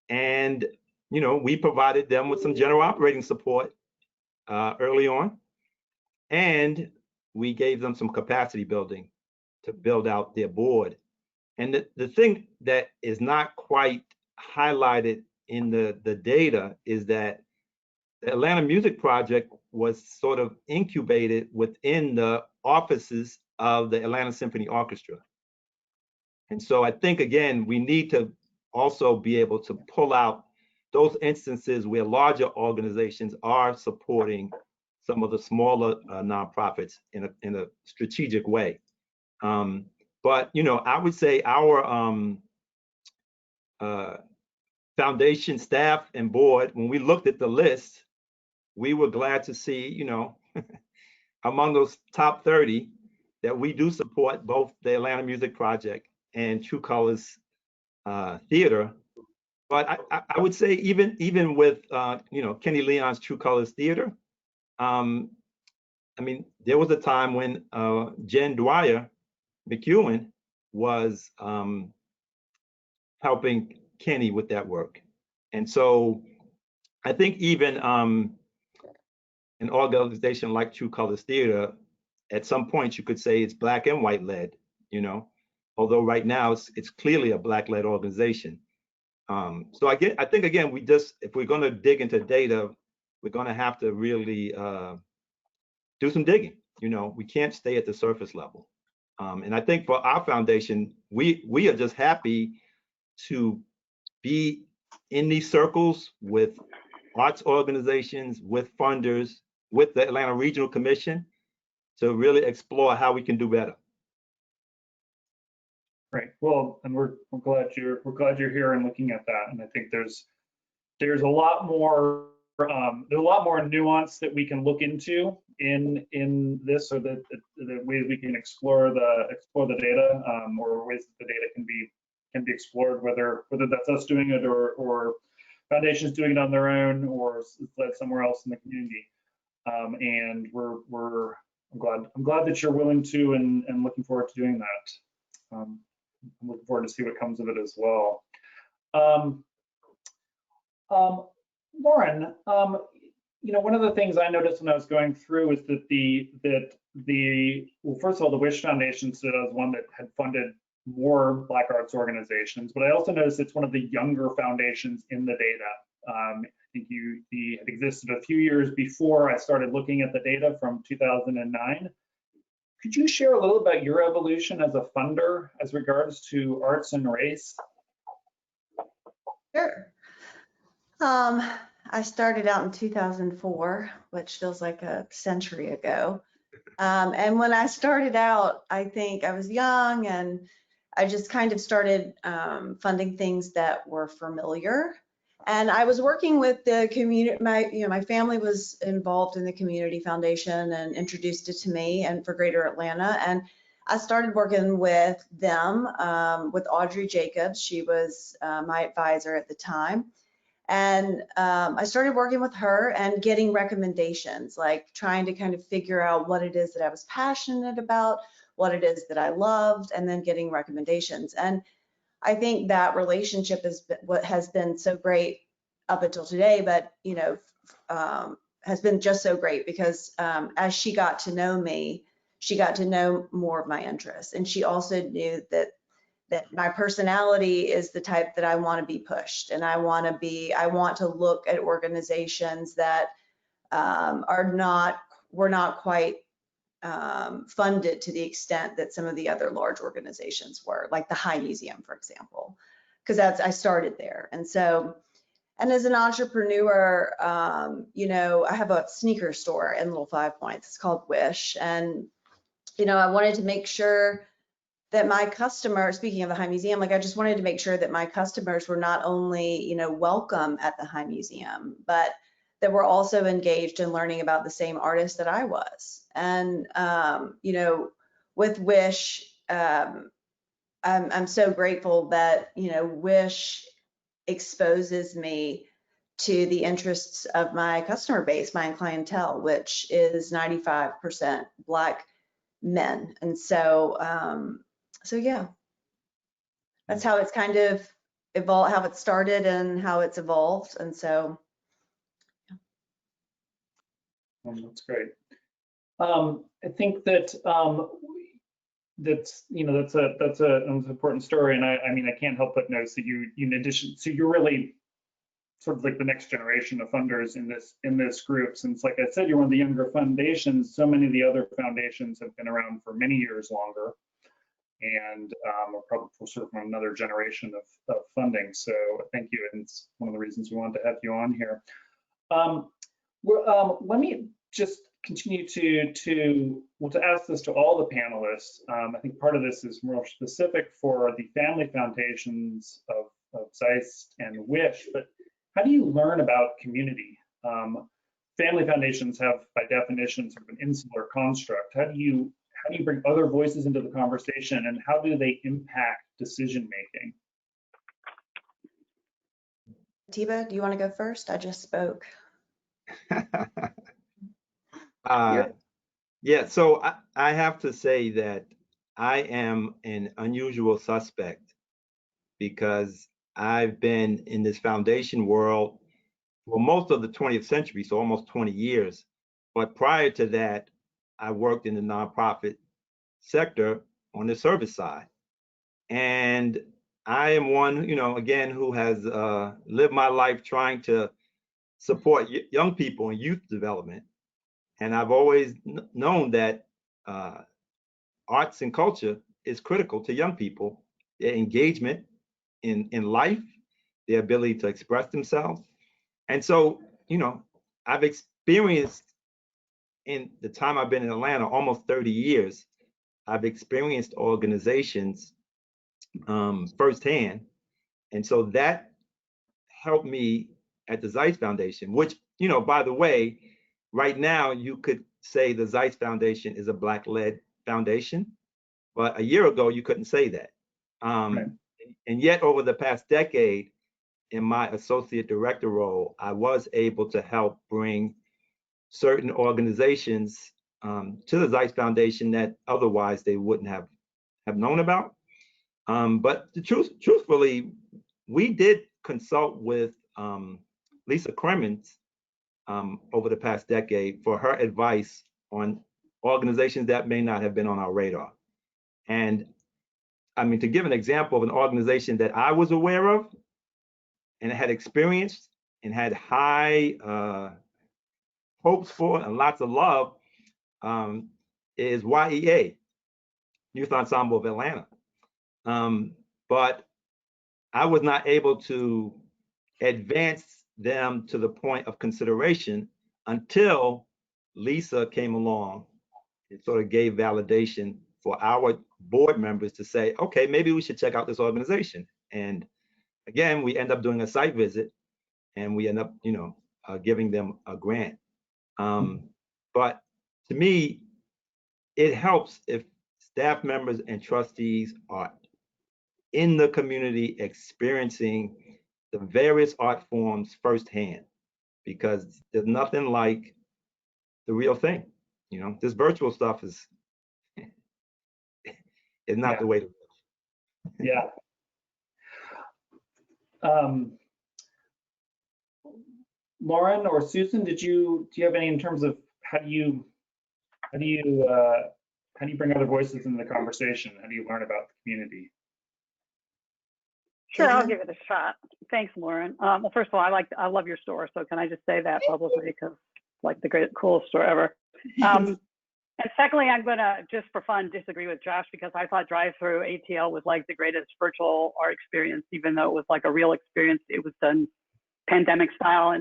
F: And, you know, we provided them with some general operating support early on. And we gave them some capacity building to build out their board. And the thing that is not quite highlighted in the data is that the Atlanta Music Project was sort of incubated within the offices of the Atlanta Symphony Orchestra. And so I think, again, we need to also be able to pull out those instances where larger organizations are supporting some of the smaller nonprofits in a strategic way. But, you know, I would say our foundation staff and board, when we looked at the list, we were glad to see, you know, among those top 30 that we do support both the Atlanta Music Project and True Colors Theater. But I would say even with, you know, Kenny Leon's True Colors Theater, I mean, there was a time when Jen Dwyer McEwen was helping Kenny with that work. And so I think even an organization like True Colors Theater, at some point you could say it's Black and white led, you know, although right now it's clearly a Black led organization. So I think, again, we just, if we're going to dig into data, we're going to have to really do some digging. You know, we can't stay at the surface level. And I think for our foundation, we are just happy to be in these circles with arts organizations, with funders, with the Atlanta Regional Commission to really explore how we can do better.
B: Great. Well, and we're glad you're here and looking at that. And I think there's a lot more nuance that we can look into in this, so that the ways we can explore the data, or ways that the data can be explored, whether that's us doing it or foundations doing it on their own, or led somewhere else in the community. And I'm glad that you're willing to and looking forward to doing that. I'm looking forward to see what comes of it as well. Lauren, you know, one of the things I noticed when I was going through is that well, first of all, the Wish Foundation stood as one that had funded more Black arts organizations, but I also noticed it's one of the younger foundations in the data. I think he had existed a few years before I started looking at the data from 2009. Could you share a little about your evolution as a funder as regards to arts and race?
E: Sure. I started out in 2004, which feels like a century ago. And when I started out, I think I was young and I just kind of started funding things that were familiar. And I was working with the community. My family was involved in the community foundation and introduced it to me and for Greater Atlanta. And I started working with them, with Audrey Jacobs. She was my advisor at the time. And I started working with her and getting recommendations, like trying to kind of figure out what it is that I was passionate about, what it is that I loved, and then getting recommendations. And I think that relationship is what has been so great up until today, but has been just so great because as she got to know me, she got to know more of my interests. And she also knew that my personality is the type that I want to be pushed. And I want to look at organizations that were not quite funded to the extent that some of the other large organizations were, like the High Museum, for example, because I started there. And so, and as an entrepreneur, I have a sneaker store in Little Five Points. It's called Wish. And, I wanted to make sure that my customers, speaking of the High Museum, I just wanted to make sure that my customers were not only, welcome at the High Museum, but that were also engaged in learning about the same artist that I was. And, with Wish, I'm so grateful that, Wish exposes me to the interests of my customer base, my clientele, which is 95% Black men. And so, yeah, that's how it's kind of evolved, how it started and how it's evolved. And so,
B: That's great. I think that that's an important story, and I mean I can't help but notice that you in addition, so you're really sort of like the next generation of funders in this group. Since, like I said, you're one of the younger foundations. So many of the other foundations have been around for many years longer, and are probably sort of from another generation of funding. So thank you, and it's one of the reasons we wanted to have you on here. Let me just continue to ask this to all the panelists. I think part of this is more specific for the family foundations of ZEISS and WISH, but how do you learn about community? Family foundations have, by definition, sort of an insular construct. How do you bring other voices into the conversation, and how do they impact decision making?
E: Tiba, do you want to go first? I just spoke.
F: Yeah, so I have to say that I am an unusual suspect because I've been in this foundation world for most of the 20th century, so almost 20 years. But prior to that, I worked in the nonprofit sector on the service side. And I am one, again, who has lived my life trying to support young people in youth development. And I've always known that arts and culture is critical to young people, their engagement in life, their ability to express themselves. And so, I've experienced, in the time I've been in Atlanta, almost 30 years, I've experienced organizations firsthand. And so that helped me at the ZEISS Foundation, which, by the way, right now you could say the ZEISS Foundation is a Black-led foundation, but a year ago you couldn't say that. Right. And yet over the past decade, in my associate director role, I was able to help bring certain organizations to the ZEISS Foundation that otherwise they wouldn't have known about. But truthfully, we did consult with Lisa Kremens over the past decade for her advice on organizations that may not have been on our radar. And I mean, to give an example of an organization that I was aware of and had experienced and had high hopes for and lots of love is YEA, Youth Ensemble of Atlanta. But I was not able to advance them to the point of consideration until Lisa came along and sort of gave validation for our board members to say, okay, maybe we should check out this organization. And again, we end up doing a site visit and we end up, giving them a grant. But to me, it helps if staff members and trustees are in the community experiencing the various art forms firsthand, because there's nothing like the real thing. This virtual stuff is not the way to live.
B: Yeah. Lauren or Susan, do you have any in terms of how do you bring other voices into the conversation? How do you learn about the community?
D: Sure, I'll
E: Susan?
D: give it a shot. Thanks, Lauren. Well, first of all, I love your store, so can I just say that publicly, because like the coolest store ever. And secondly, I'm gonna, just for fun, disagree with Josh, because I thought drive-through ATL was like the greatest virtual art experience, even though it was like a real experience. It was done pandemic style,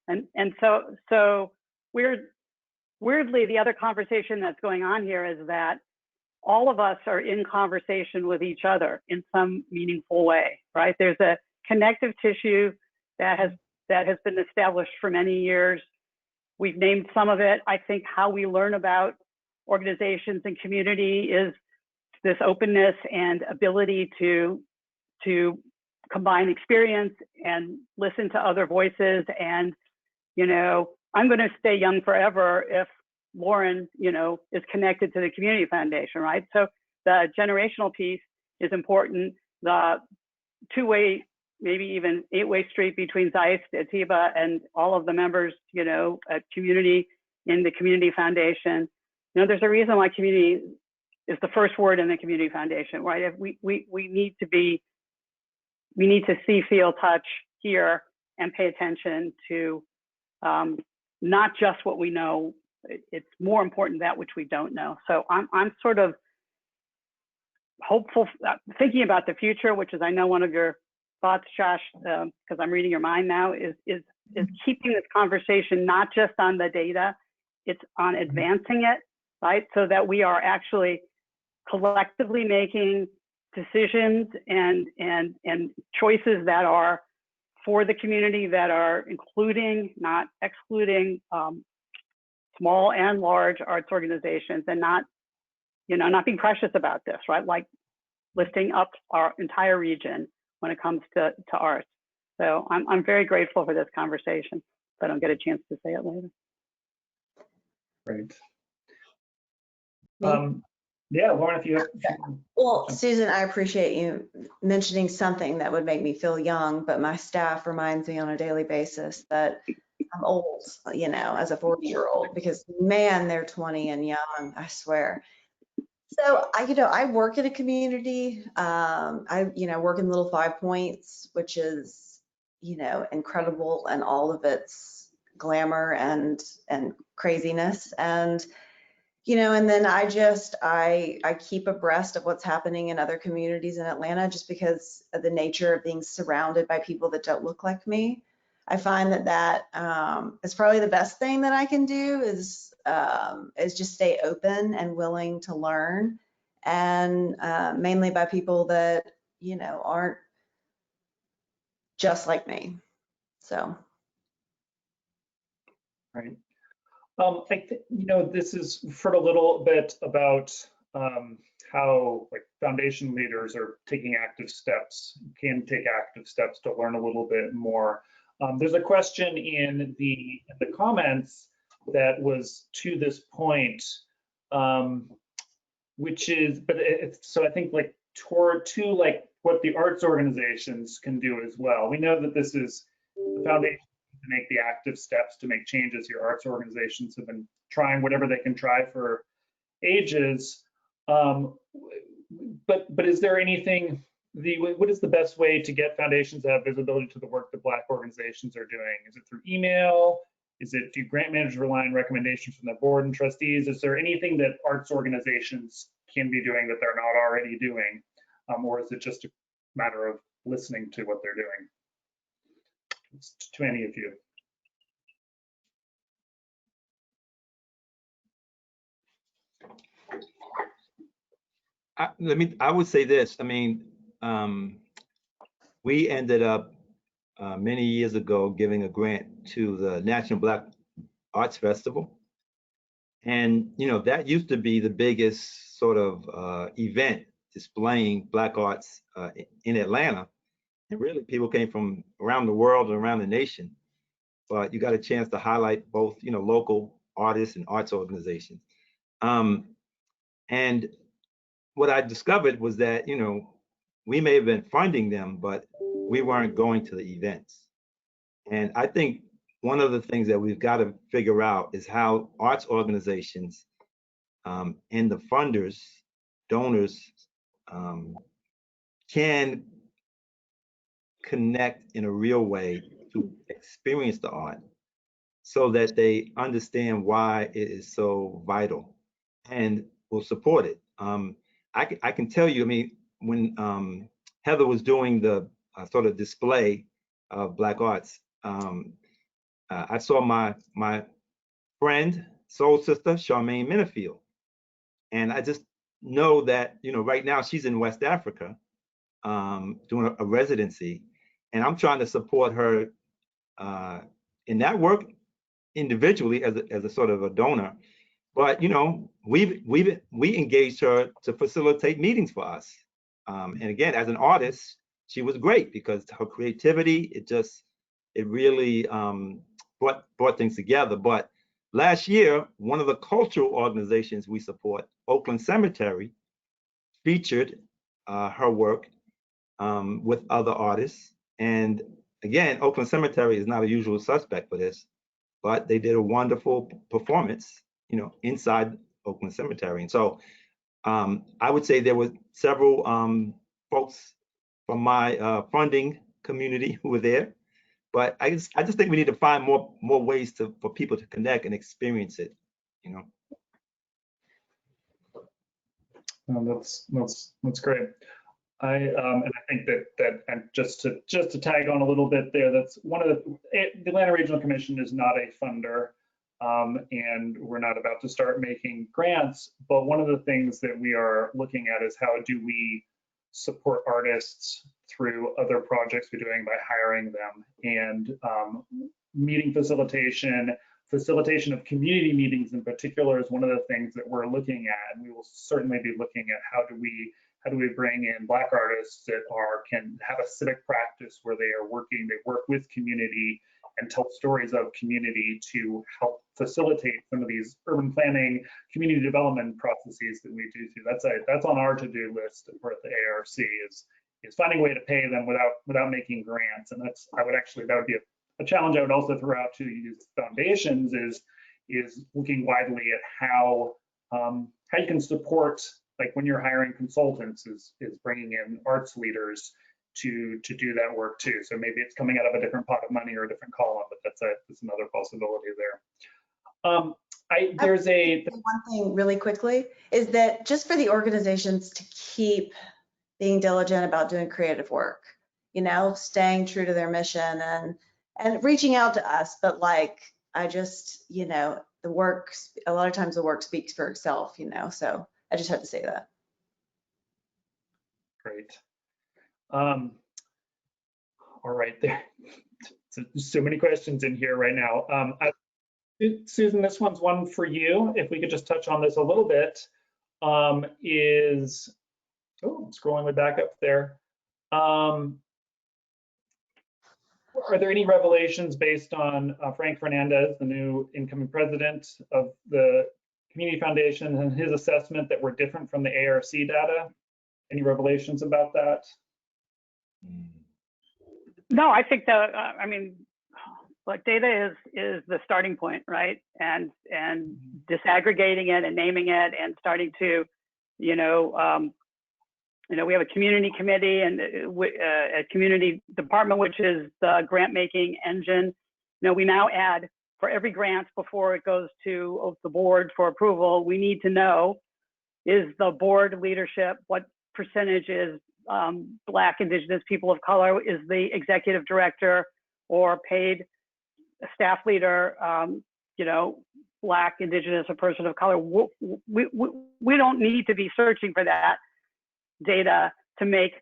D: and so weirdly, the other conversation that's going on here is that all of us are in conversation with each other in some meaningful way, right? There's a connective tissue that has been established for many years. We've named some of it. I think how we learn about organizations and community is this openness and ability to combine experience and listen to other voices. And, you know, I'm going to stay young forever if Lauren, you know, is connected to the Community Foundation, right? So the generational piece is important. The two-way, maybe even eight-way street between Zeiss, Atiba, and all of the members, you know, at community in the Community Foundation. You know, there's a reason why community is the first word in the Community Foundation, right? We need to see, feel, touch, hear, and pay attention to not just what we know. It's more important that which we don't know. So I'm sort of hopeful, thinking about the future, which is, I know, one of your thoughts, Josh, because I'm reading your mind now, is keeping this conversation not just on the data, it's on advancing it, right? So that we are actually collectively making decisions and choices that are for the community, that are including, not excluding, small and large arts organizations, and not being precious about this, right? Like lifting up our entire region when it comes to arts. So I'm very grateful for this conversation, if I don't get a chance to say it later.
B: Great. Yeah, Lauren, if you have.
E: Well, Susan, I appreciate you mentioning something that would make me feel young, but my staff reminds me on a daily basis that I'm old, you know, as a 40-year-old, because man, they're 20 and young, I swear. So I work at a community. I work in Little 5 Points, which is, incredible, and all of its glamour and craziness. And, and then I keep abreast of what's happening in other communities in Atlanta, just because of the nature of being surrounded by people that don't look like me. I find that is probably the best thing that I can do is just stay open and willing to learn, and mainly by people that, aren't just like me. So.
B: Right. I think, this is for a little bit about how foundation leaders are taking active steps, can take active steps to learn a little bit more. There's a question in the comments that was to this point, which is, so I think to what the arts organizations can do as well. We know that this is the foundation to make the active steps to make changes. Your arts organizations have been trying whatever they can try for ages. But is there anything, what is the best way to get foundations to have visibility to the work that Black organizations are doing? Is it through email? Do grant managers rely on recommendations from their board and trustees? Is there anything that arts organizations can be doing that they're not already doing? Or is it just a matter of listening to what they're doing? It's to any of you.
F: I would say this. I mean, we ended up many years ago giving a grant to the National Black Arts Festival. And, that used to be the biggest sort of event displaying Black arts in Atlanta. And really, people came from around the world and around the nation. But you got a chance to highlight both, local artists and arts organizations. And what I discovered was that, we may have been funding them, but we weren't going to the events. And I think one of the things that we've got to figure out is how arts organizations and the funders, donors, can connect in a real way to experience the art so that they understand why it is so vital and will support it. I can tell you, I mean, when Heather was doing the sort of display of Black arts, I saw my friend, soul sister, Charmaine Minifield. And I just know that, you know, right now she's in West Africa doing a residency, and I'm trying to support her in that work individually as a sort of a donor. But, you know, we engaged her to facilitate meetings for us. And again, as an artist, she was great because her creativity, it really brought things together. But last year, one of the cultural organizations we support, Oakland Cemetery, featured her work with other artists. And again, Oakland Cemetery is not a usual suspect for this, but they did a wonderful performance, you know, inside Oakland Cemetery. And so I would say there were several folks from my funding community who were there. But I just think we need to find more ways for people to connect and experience it, you know.
B: That's great. And I think that and just to tag on a little bit there, that's one of the Atlanta Regional Commission is not a funder, and we're not about to start making grants. But one of the things that we are looking at is how do we support artists through other projects we're doing by hiring them, and meeting facilitation of community meetings in particular is one of the things that we're looking at. And we will certainly be looking at how do we bring in Black artists that can have a civic practice where they work with community and tell stories of community to help facilitate some of these urban planning, community development processes that we do through. That's on our to-do list for the ARC is finding a way to pay them without making grants. And that would be a challenge I would also throw out to these foundations is looking widely at how you can support, like when you're hiring consultants, is bringing in arts leaders to do that work too. So maybe it's coming out of a different pot of money or a different column, but that's another possibility there. There's
E: one thing really quickly is that just for the organizations to keep being diligent about doing creative work, you know, staying true to their mission and reaching out to us. But like, you know, a lot of times the work speaks for itself, you know, so I just had to say that.
B: Great. All right, so many questions in here right now. Susan, this one's one for you. If we could just touch on this a little bit, scrolling way back up there. Are there any revelations based on Frank Fernandez, the new incoming president of the Community Foundation, and his assessment that were different from the ARC data? Any revelations about that?
D: No, I think data is the starting point, right? And disaggregating it and naming it and starting to, we have a community committee and a community department, which is the grant making engine. We now add for every grant before it goes to the board for approval, we need to know, is the board leadership, what percentage is Black, Indigenous, people of color, is the executive director or paid staff leader, Black, Indigenous, or person of color. We don't need to be searching for that data to make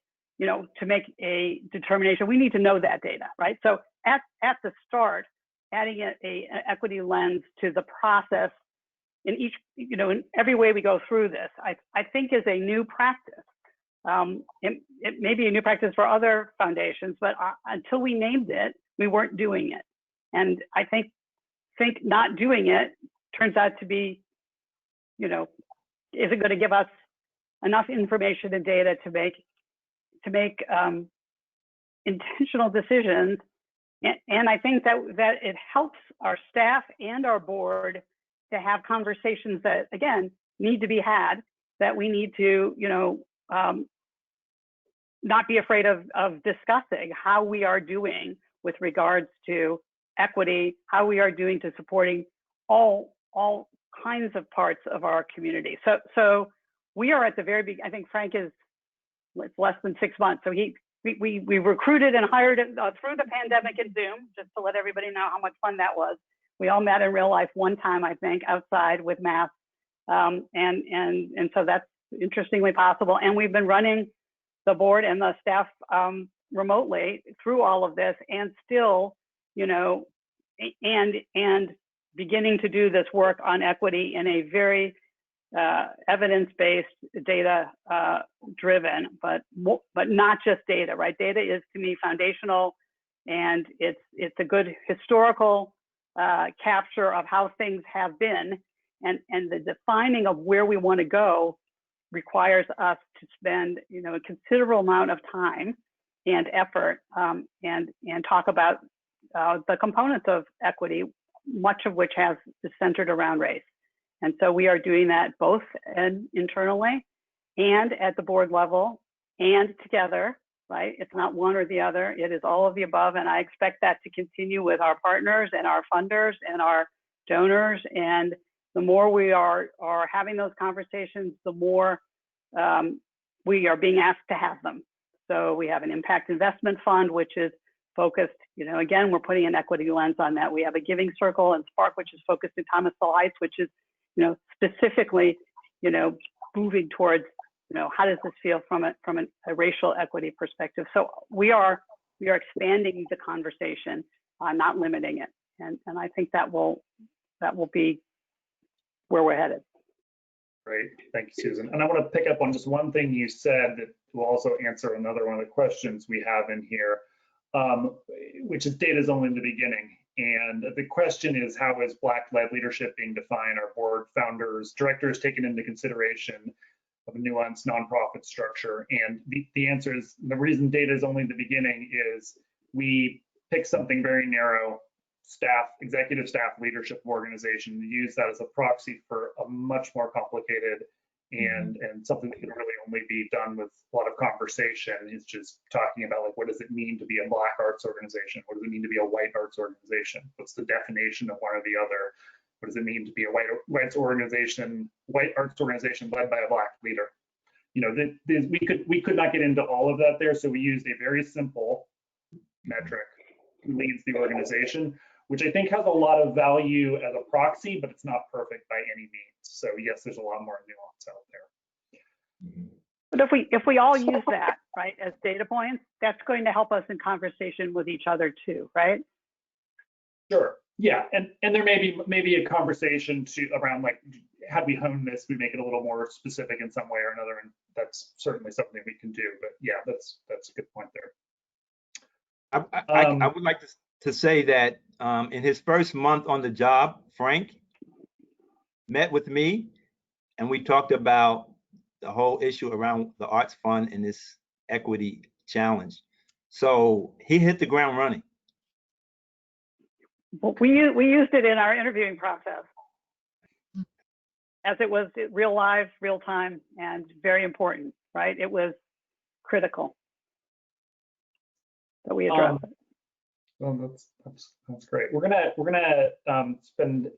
D: a determination. We need to know that data, right? So at the start, adding an equity lens to the process in each, in every way we go through this, I think is a new practice. It may be a new practice for other foundations, but until we named it, we weren't doing it. And I think not doing it turns out to be, is it going to give us enough information and data to make intentional decisions. And I think that it helps our staff and our board to have conversations that, again, need to be had, that we need to, not be afraid of discussing how we are doing with regards to equity, how we are doing to supporting all kinds of parts of our community. So we are at the very beginning. I think Frank is less than 6 months. So we recruited and hired through the pandemic in Zoom, just to let everybody know how much fun that was. We all met in real life one time, I think, outside with masks. And so that's interestingly possible. And we've been running the board and the staff remotely through all of this, and still, and beginning to do this work on equity in a very evidence-based, data-driven, but not just data, right? Data is, to me, foundational, and it's a good historical capture of how things have been, and the defining of where we want to go requires us to spend, a considerable amount of time and effort, and talk about the components of equity, much of which is centered around race. And so we are doing that both internally and at the board level and together, right? It's not one or the other, it is all of the above. And I expect that to continue with our partners and our funders and our donors. And the more we are having those conversations, the more we are being asked to have them. So we have an impact investment fund, which is focused, again, we're putting an equity lens on that. We have a giving circle and Spark, which is focused in Thomasville Heights, which is, specifically, moving towards, how does this feel from a racial equity perspective? So we are expanding the conversation, not limiting it. And I think that will be where we're headed.
B: Great, thank you, Susan. And I want to pick up on just one thing you said that will also answer another one of the questions we have in here, which is data is only the beginning. And the question is, how is Black-led leadership being defined? Are board founders, directors taken into consideration of a nuanced nonprofit structure? And the answer is, the reason data is only the beginning is we pick something very narrow, executive staff leadership organization, and use that as a proxy for a much more complicated and something that can really only be done with a lot of conversation. Is just talking about, like, what does it mean to be a Black arts organization? What does it mean to be a white arts organization? What's the definition of one or the other? What does it mean to be a white arts organization led by a Black leader? We could not get into all of that there, so we used a very simple metric: who leads the organization, which I think has a lot of value as a proxy, but it's not perfect by any means. So yes, there's a lot more nuance out there.
D: But if we all use that, right, as data points, that's going to help us in conversation with each other too, right?
B: Sure. Yeah, and there may be a conversation around, like, how do we hone this? We make it a little more specific in some way or another, and that's certainly something we can do. But yeah, that's a good point there.
F: I would like to say that in his first month on the job, Frank met with me and we talked about the whole issue around the Arts Fund and this equity challenge. So he hit the ground running.
D: Well, we used it in our interviewing process, as it was real live, real time, and very important, right? It was critical that we address it.
B: Well, that's great. We're gonna spend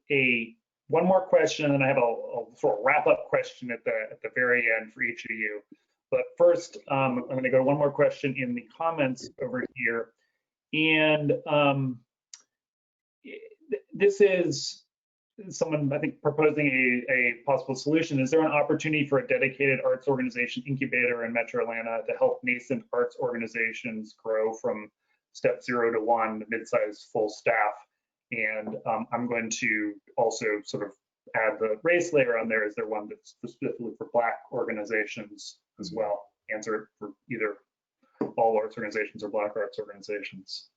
B: one more question, and then I have a sort of wrap up question at the very end for each of you. But first, I'm going to go one more question in the comments over here, and this is someone, I think, proposing a possible solution. Is there an opportunity for a dedicated arts organization incubator in Metro Atlanta to help nascent arts organizations grow from step 0 to 1 to mid-sized full staff? And I'm going to also sort of add the race layer on there. Is there one that's specifically for Black organizations as well? Answer it for either all arts organizations or Black arts organizations.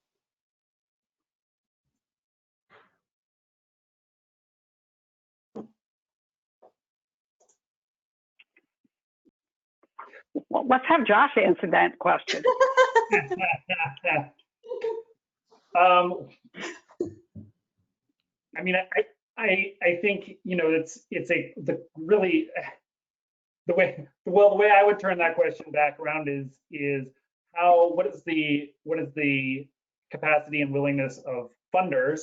D: Well, let's have Josh answer that question.
B: I mean, I think, you know, the way I would turn that question back around is what is the capacity and willingness of funders,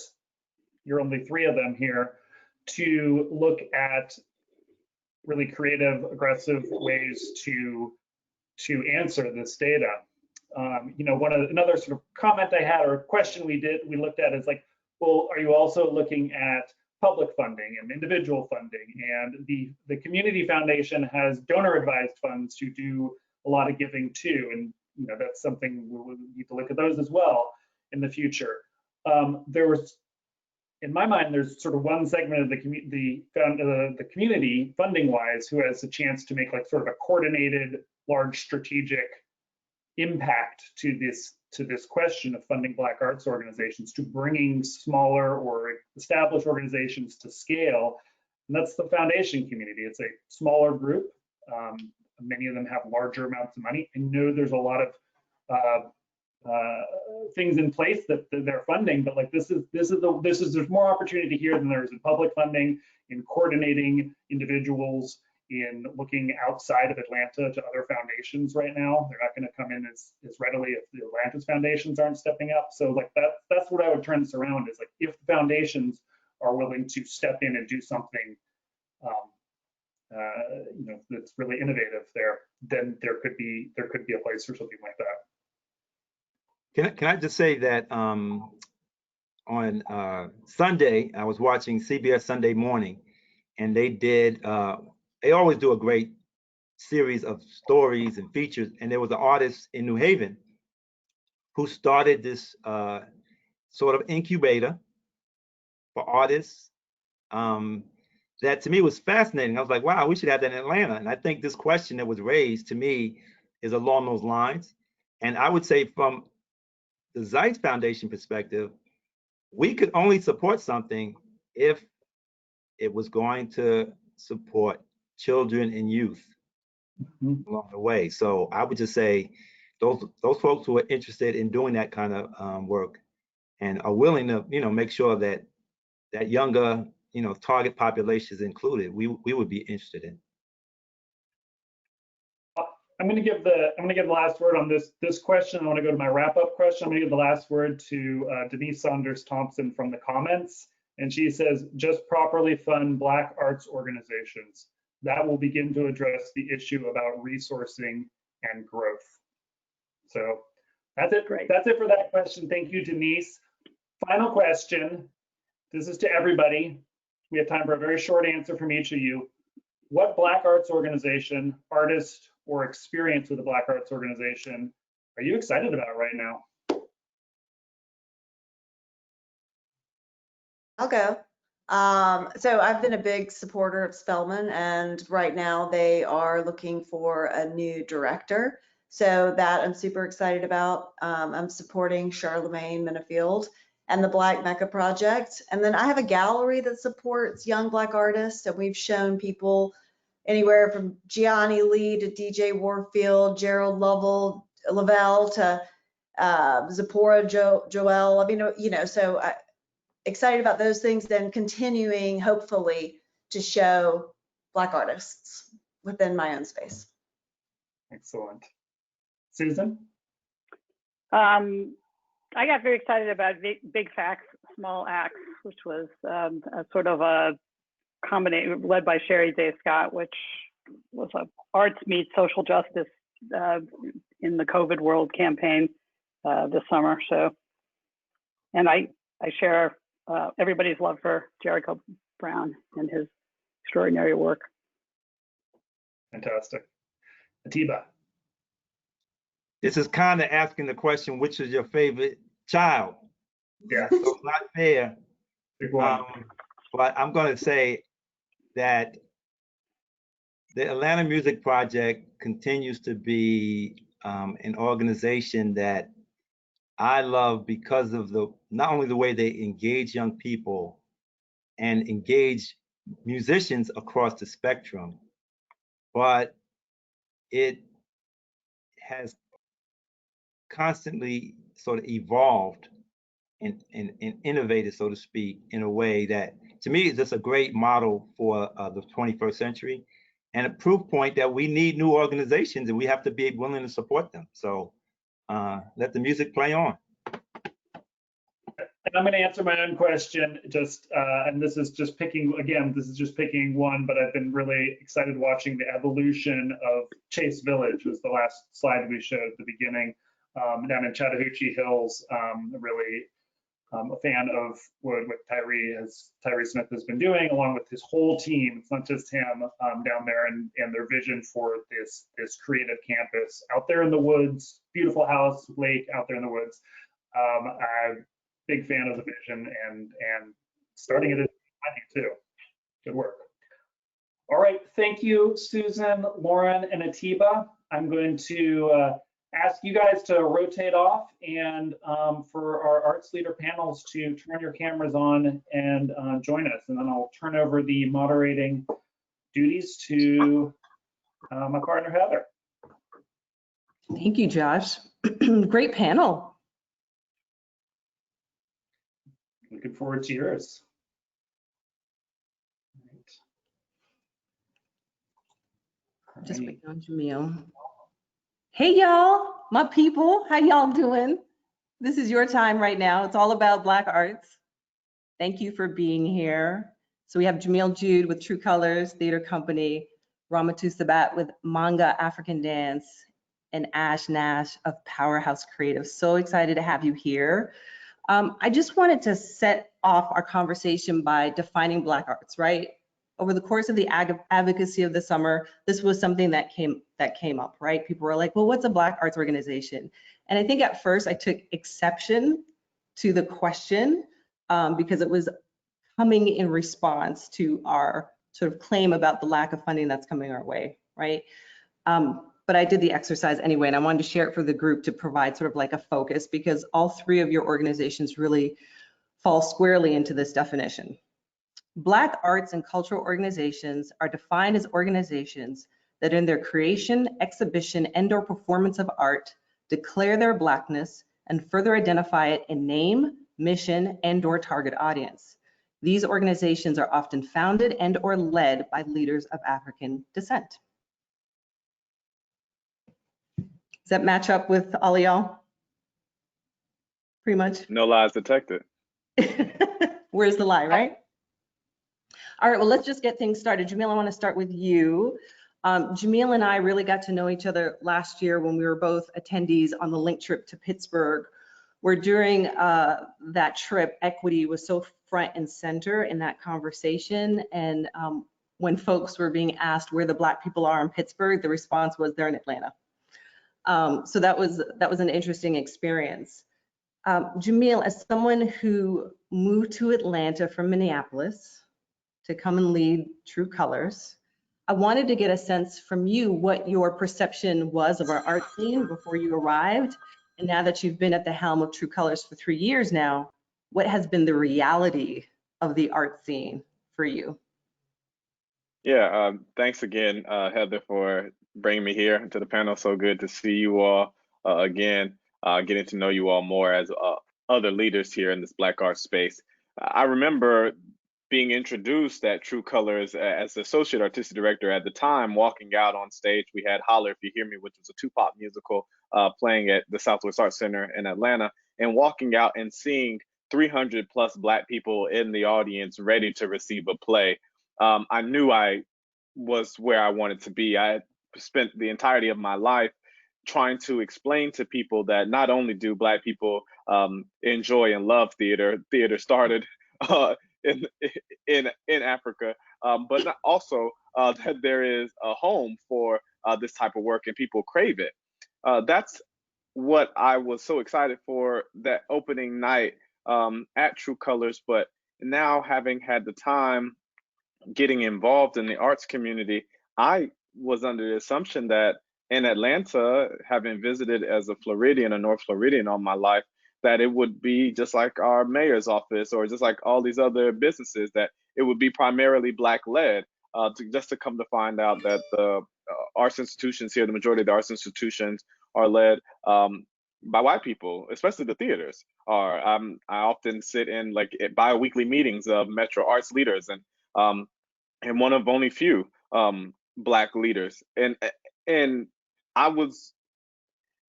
B: you're only 3 of them here, to look at really creative, aggressive ways to answer this data. You know, another sort of comment I had or question we looked at is like, well, are you also looking at public funding and individual funding? And the community foundation has donor advised funds who do a lot of giving too. And, you know, that's something we'll need to look at those as well in the future. There was, in my mind, there's sort of one segment of the community funding wise who has a chance to make like sort of a coordinated, large strategic impact to this question of funding Black arts organizations, to bringing smaller or established organizations to scale. And that's the foundation community. It's a smaller group. Many of them have larger amounts of money. I know there's a lot of things in place that they're funding, but like there's more opportunity here than there is in public funding, in coordinating individuals, in looking outside of Atlanta to other foundations right now. They're not going to come in as readily if the Atlanta's foundations aren't stepping up. So like that's what I would turn this around, is like if the foundations are willing to step in and do something you know, that's really innovative there, then there could be a place for something like that.
F: Can I just say that on Sunday, I was watching CBS Sunday Morning, and they did, they always do a great series of stories and features, and there was an artist in New Haven who started this sort of incubator for artists that to me was fascinating. I was like, wow, we should have that in Atlanta. And I think this question that was raised to me is along those lines. And I would say from the Zeitz Foundation perspective, we could only support something if it was going to support children and youth along the way. So I would just say those folks who are interested in doing that kind of work and are willing to, you know, make sure that that younger, you know, target population is included, we would be interested in.
B: I'm going to give the last word on this question. I want to go to my wrap-up question. I'm going to give the last word to Denise Saunders Thompson from the comments, and she says, "Just properly fund Black arts organizations. That will begin to address the issue about resourcing and growth." So that's it.
D: Great.
B: That's it for that question. Thank you, Denise. Final question. This is to everybody. We have time for a very short answer from each of you. What Black arts organization, artist, or experience with a Black arts organization are you excited about right now?
E: I'll go. So I've been a big supporter of Spelman, and right now they are looking for a new director. So that I'm super excited about. I'm supporting Charlemagne Minifield and the Black Mecca Project. And then I have a gallery that supports young Black artists, and we've shown people anywhere from Gianni Lee to DJ Warfield, Gerald Lavelle to Zipporah Joel. I mean, you know, so excited about those things, then continuing hopefully to show Black artists within my own space.
B: Excellent. Susan?
D: I got very excited about Big Facts, Small Acts, which was a sort of a combination led by Sherry Day Scott, which was a arts meets social justice in the COVID world campaign this summer. So, and I share everybody's love for Jericho Brown and his extraordinary work.
B: Fantastic. Atiba?
F: This is kind of asking the question, which is your favorite child?
B: Yeah.
F: So it's not fair.
B: Big one.
F: But I'm going to say that the Atlanta Music Project continues to be an organization that I love because of not only the way they engage young people and engage musicians across the spectrum, but it has constantly sort of evolved and innovated, so to speak, in a way that, to me, is just a great model for the 21st century, and a proof point that we need new organizations and we have to be willing to support them. So let the music play on.
B: And I'm going to answer my own question, and this is just picking, again, this is just picking one, but I've been really excited watching the evolution of Chase Village, was the last slide we showed at the beginning, down in Chattahoochee Hills. Really a fan of what Tyree Smith has been doing, along with his whole team. It's not just him down there, and their vision for this creative campus out there in the woods, beautiful house, lake out there in the woods. I'm a big fan of the vision, and starting it is planning too. Good work. All right, thank you, Susan, Lauren, and Atiba. I'm going to ask you guys to rotate off, and for our arts leader panels to turn your cameras on and join us. And then I'll turn over the moderating duties to my partner, Heather.
C: Thank you, Josh. Great panel.
B: Looking forward to yours. All
C: Just
B: right.
C: waiting on Jamil. Hey, y'all, my people, how y'all doing? This is your time right now. It's all about Black arts. Thank you for being here. So we have Jamil Jude with True Colors Theater Company, Afegbua-Sabbatt with Manga African Dance, and Ash Nash of Powerhouse Creative. So excited to have you here. I just wanted to set off our conversation by defining Black arts, right? Over the course of the advocacy of the summer, this was something that came up, right? People were like, well, what's a Black arts organization? And I think at first I took exception to the question because it was coming in response to our sort of claim about the lack of funding that's coming our way, right? But I did the exercise anyway, and I wanted to share it for the group to provide sort of like a focus, because all three of your organizations really fall squarely into this definition. Black arts and cultural organizations are defined as organizations that in their creation, exhibition, and/or performance of art declare their Blackness and further identify it in name, mission, and/or target audience. These organizations are often founded and/or led by leaders of African descent. Does that match up with all of y'all? Pretty much.
G: No lies detected.
C: Where's the lie, right? All right, well, let's just get things started. Jamil, I want to start with you. Jamil and I really got to know each other last year when we were both attendees on the link trip to Pittsburgh, where during that trip, equity was so front and center in that conversation. And when folks were being asked where the Black people are in Pittsburgh, the response was they're in Atlanta. So that was an interesting experience. Jamil, as someone who moved to Atlanta from Minneapolis to come and lead True Colors, I wanted to get a sense from you what your perception was of our art scene before you arrived. And now that you've been at the helm of True Colors for 3 years now, what has been the reality of the art scene for you?
G: Yeah, thanks again, Heather, for bringing me here to the panel. So good to see you all again, getting to know you all more as other leaders here in this Black art space. I remember being introduced at True Colors as the associate artistic director at the time, walking out on stage. We had Holler If You Hear Me, which was a Tupac musical playing at the Southwest Arts Center in Atlanta, and walking out and seeing 300 plus Black people in the audience ready to receive a play. I knew I was where I wanted to be. I had spent the entirety of my life trying to explain to people that not only do Black people enjoy and love theater, theater started in Africa, but also that there is a home for this type of work and people crave it. That's what I was so excited for that opening night at True Colors. But now, having had the time getting involved in the arts community, I was under the assumption that in Atlanta, having visited as a Floridian, a North Floridian all my life, that it would be just like our mayor's office or just like all these other businesses, that it would be primarily Black led, just to come to find out that the arts institutions here, the majority of the arts institutions are led by white people, especially the theaters. I often sit in like bi-weekly meetings of Metro Arts leaders, and one of only few Black leaders, and I was.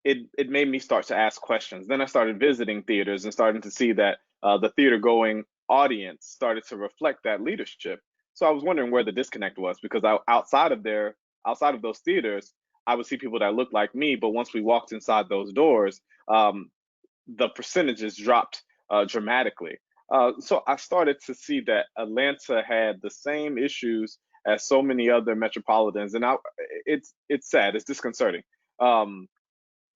G: It made me start to ask questions. Then I started visiting theaters and starting to see that the theater going audience started to reflect that leadership. So I was wondering where the disconnect was, because outside of those theaters, I would see people that looked like me, but once we walked inside those doors, the percentages dropped dramatically. So I started to see that Atlanta had the same issues as so many other metropolitans, and it's sad, it's disconcerting.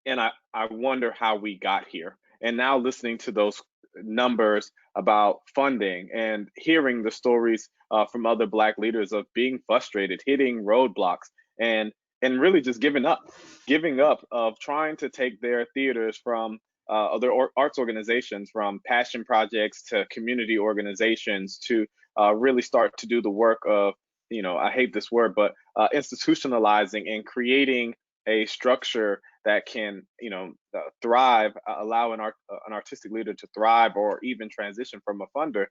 G: And I wonder how we got here. And now listening to those numbers about funding and hearing the stories from other Black leaders of being frustrated, hitting roadblocks, and really just giving up of trying to take their theaters from other arts organizations, from passion projects to community organizations, to really start to do the work of, I hate this word, but institutionalizing and creating a structure that can, thrive, allow an artistic leader to thrive, or even transition from a funder.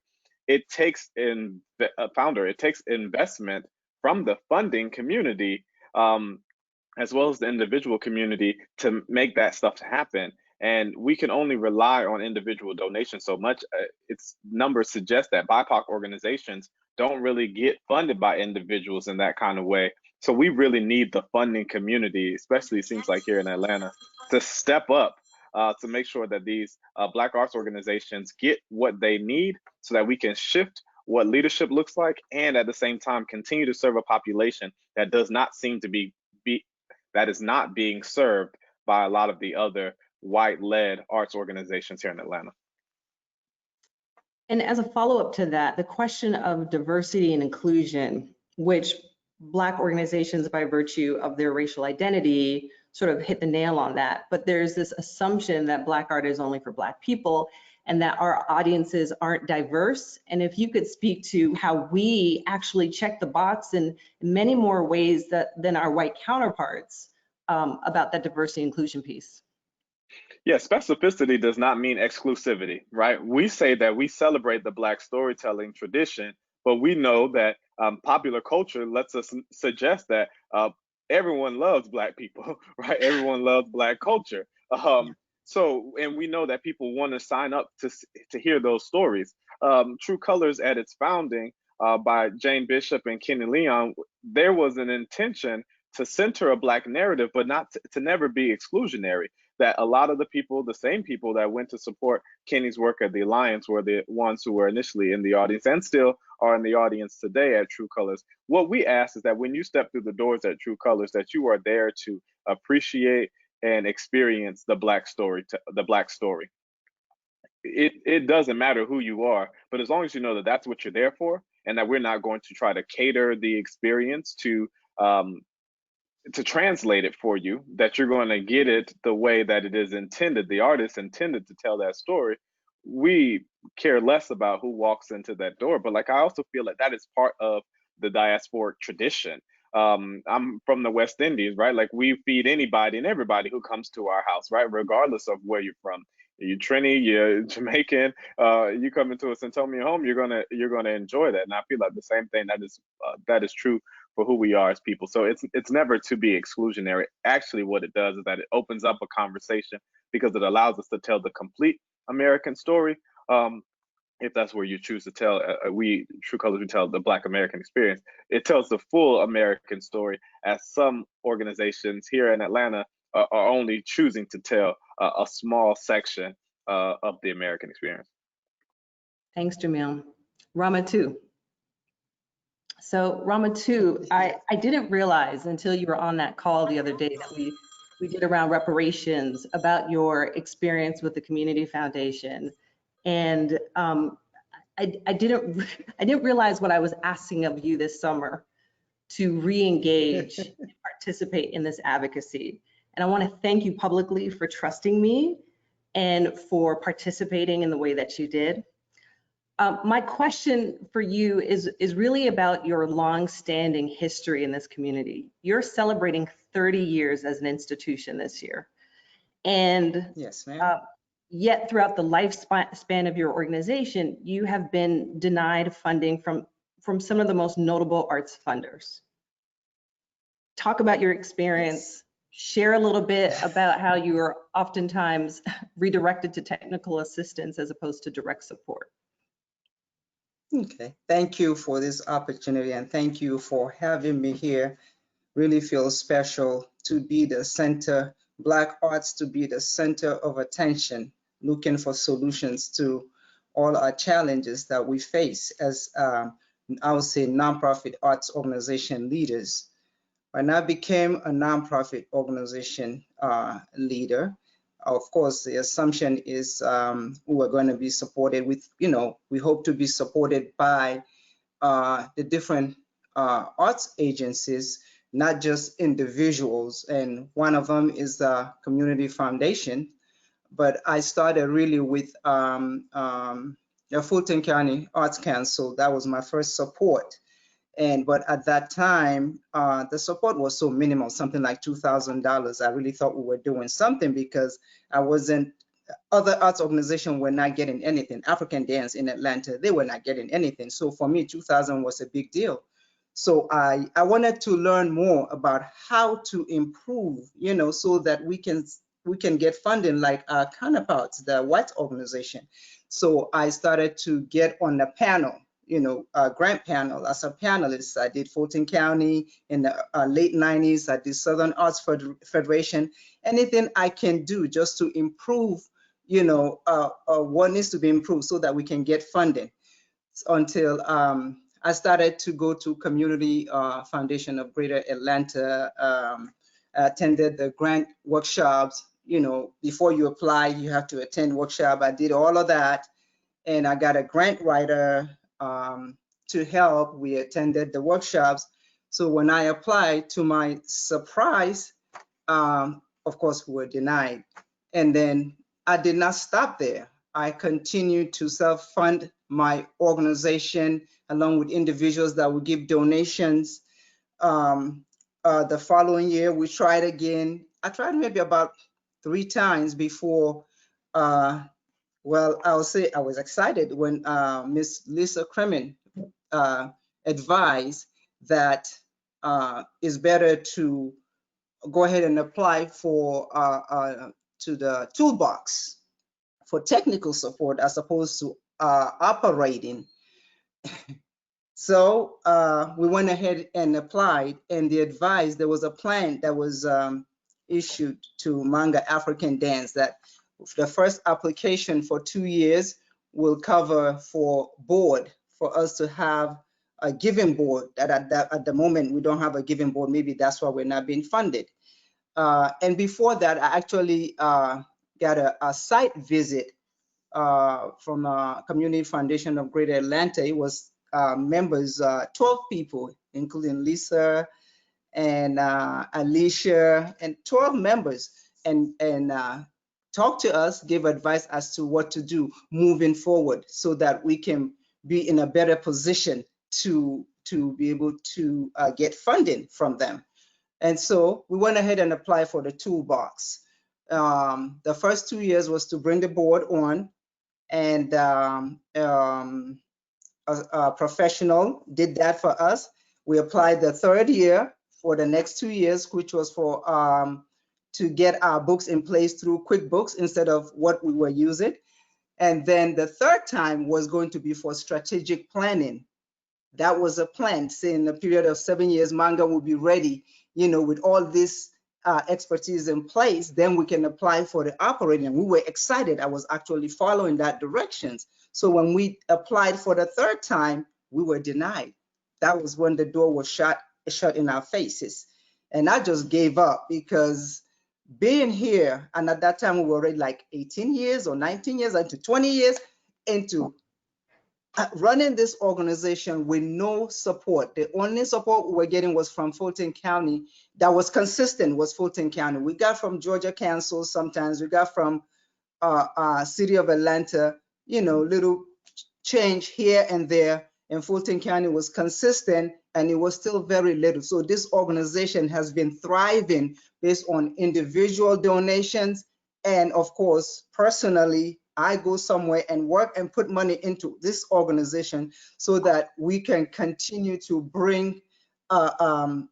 G: It takes it takes investment from the funding community, as well as the individual community, to make that stuff happen. And we can only rely on individual donations so much. Its numbers suggest that BIPOC organizations don't really get funded by individuals in that kind of way. So we really need the funding community, especially it seems like here in Atlanta, to step up to make sure that these Black arts organizations get what they need, so that we can shift what leadership looks like, and at the same time continue to serve a population that does not seem to that is not being served by a lot of the other white-led arts organizations here in Atlanta.
C: And as a follow-up to that, the question of diversity and inclusion, which Black organizations, by virtue of their racial identity, sort of hit the nail on that. But there's this assumption that Black art is only for Black people, and that our audiences aren't diverse. And if you could speak to how we actually check the box in many more ways than our white counterparts about that diversity inclusion piece.
G: Yeah, specificity does not mean exclusivity, right? We say that we celebrate the Black storytelling tradition, but we know that popular culture lets us suggest that everyone loves Black people, right? Everyone loves Black culture. So, and we know that people want to sign up to hear those stories. True Colors, at its founding by Jane Bishop and Kenny Leon, there was an intention to center a Black narrative, but not to never be exclusionary. That a lot of the people, the same people that went to support Kenny's work at the Alliance, were the ones who were initially in the audience and still are in the audience today at True Colors. What we ask is that when you step through the doors at True Colors, that you are there to appreciate and experience the Black story. It doesn't matter who you are, but as long as you know that that's what you're there for, and that we're not going to try to cater the experience to translate it for you, that you're going to get it the way that it is intended, the artist intended to tell that story, we care less about who walks into that door. But like, I also feel like that is part of the diasporic tradition. I'm from the West Indies, right? Like, we feed anybody and everybody who comes to our house, right? Regardless of where you're from. You're Trini, you're Jamaican, you come into a Centomian home, you're gonna enjoy that. And I feel like the same thing that is true for who we are as people. So it's never to be exclusionary. Actually, what it does is that it opens up a conversation, because it allows us to tell the complete American story. If that's where you choose to tell, we True Colors, we tell the Black American experience. It tells the full American story, as some organizations here in Atlanta are only choosing to tell a small section of the American experience.
C: Thanks, Jamil. Rama 2. So Rama 2, I didn't realize until you were on that call the other day that we did around reparations, about your experience with the Community Foundation. And I didn't realize what I was asking of you this summer to re-engage and participate in this advocacy. And I want to thank you publicly for trusting me and for participating in the way that you did. My question for you is really about your long-standing history in this community. You're celebrating 30 years as an institution this year. And
H: Yes, ma'am.
C: yet throughout the lifespan of your organization, you have been denied funding from some of the most notable arts funders. Talk about your experience. Share a little bit about how you are oftentimes redirected to technical assistance as opposed to direct support.
H: Okay, thank you for this opportunity and thank you for having me here. Really feel special to be the center, Black arts to be the center of attention, looking for solutions to all our challenges that we face as, I would say, nonprofit arts organization leaders. When I became a nonprofit organization leader, of course, the assumption is we were going to be supported with, we hope to be supported by the different arts agencies, not just individuals. And one of them is the Community Foundation. But I started really with the Fulton County Arts Council. That was my first support. But at that time, the support was so minimal, something like $2,000. I really thought we were doing something because other arts organizations were not getting anything. African Dance in Atlanta, they were not getting anything. So for me, 2,000 was a big deal. So I wanted to learn more about how to improve, so that we can get funding like our counterparts, the white organization. So I started to get on the panel, grant panel as a panelist. I did Fulton County in the late 90s. I did Southern Arts Federation. Anything I can do just to improve, what needs to be improved so that we can get funding. Until I started to go to Community Foundation of Greater Atlanta, attended the grant workshops. Before you apply, you have to attend workshop. I did all of that, and I got a grant writer to help. We attended the workshops. So when I applied, to my surprise, of course, we were denied. And then I did not stop there. I continued to self-fund my organization along with individuals that would give donations. The following year, we tried again. I tried maybe about 3 times before, well, I'll say I was excited when Miss Lisa Kremen advised that it's better to go ahead and apply for to the toolbox for technical support as opposed to operating. So we went ahead and applied, and they advised there was a plan that was issued to Manga African Dance that the first application for 2 years will cover for board, for us to have a giving board. That at the moment we don't have a giving board. Maybe that's why we're not being funded. And before that, I actually got a site visit from Community Foundation of Greater Atlanta. It was members, 12 people, including Lisa and Alicia, and 12 members, and talked to us, give advice as to what to do moving forward so that we can be in a better position to be able to get funding from them. And so we went ahead and applied for the toolbox. The first 2 years was to bring the board on, and a professional did that for us. We applied the 3rd year for the next 2 years, which was for to get our books in place through QuickBooks instead of what we were using. And then the 3rd time was going to be for strategic planning. That was a plan, say in a period of 7 years, Manga will be ready, with all this expertise in place, then we can apply for the operating. We were excited. I was actually following that directions. So when we applied for the 3rd time, we were denied. That was when the door was shut in our faces. And I just gave up, because being here, and at that time we were already like 18 years or 19 years into 20 years into running this organization with no support. The only support we were getting was from Fulton County. That was consistent, was Fulton County. We got from Georgia Council sometimes, we got from City of Atlanta, little change here and there, and Fulton County was consistent, and it was still very little. So this organization has been thriving based on individual donations And of course, personally, I go somewhere and work and put money into this organization so that we can continue to bring the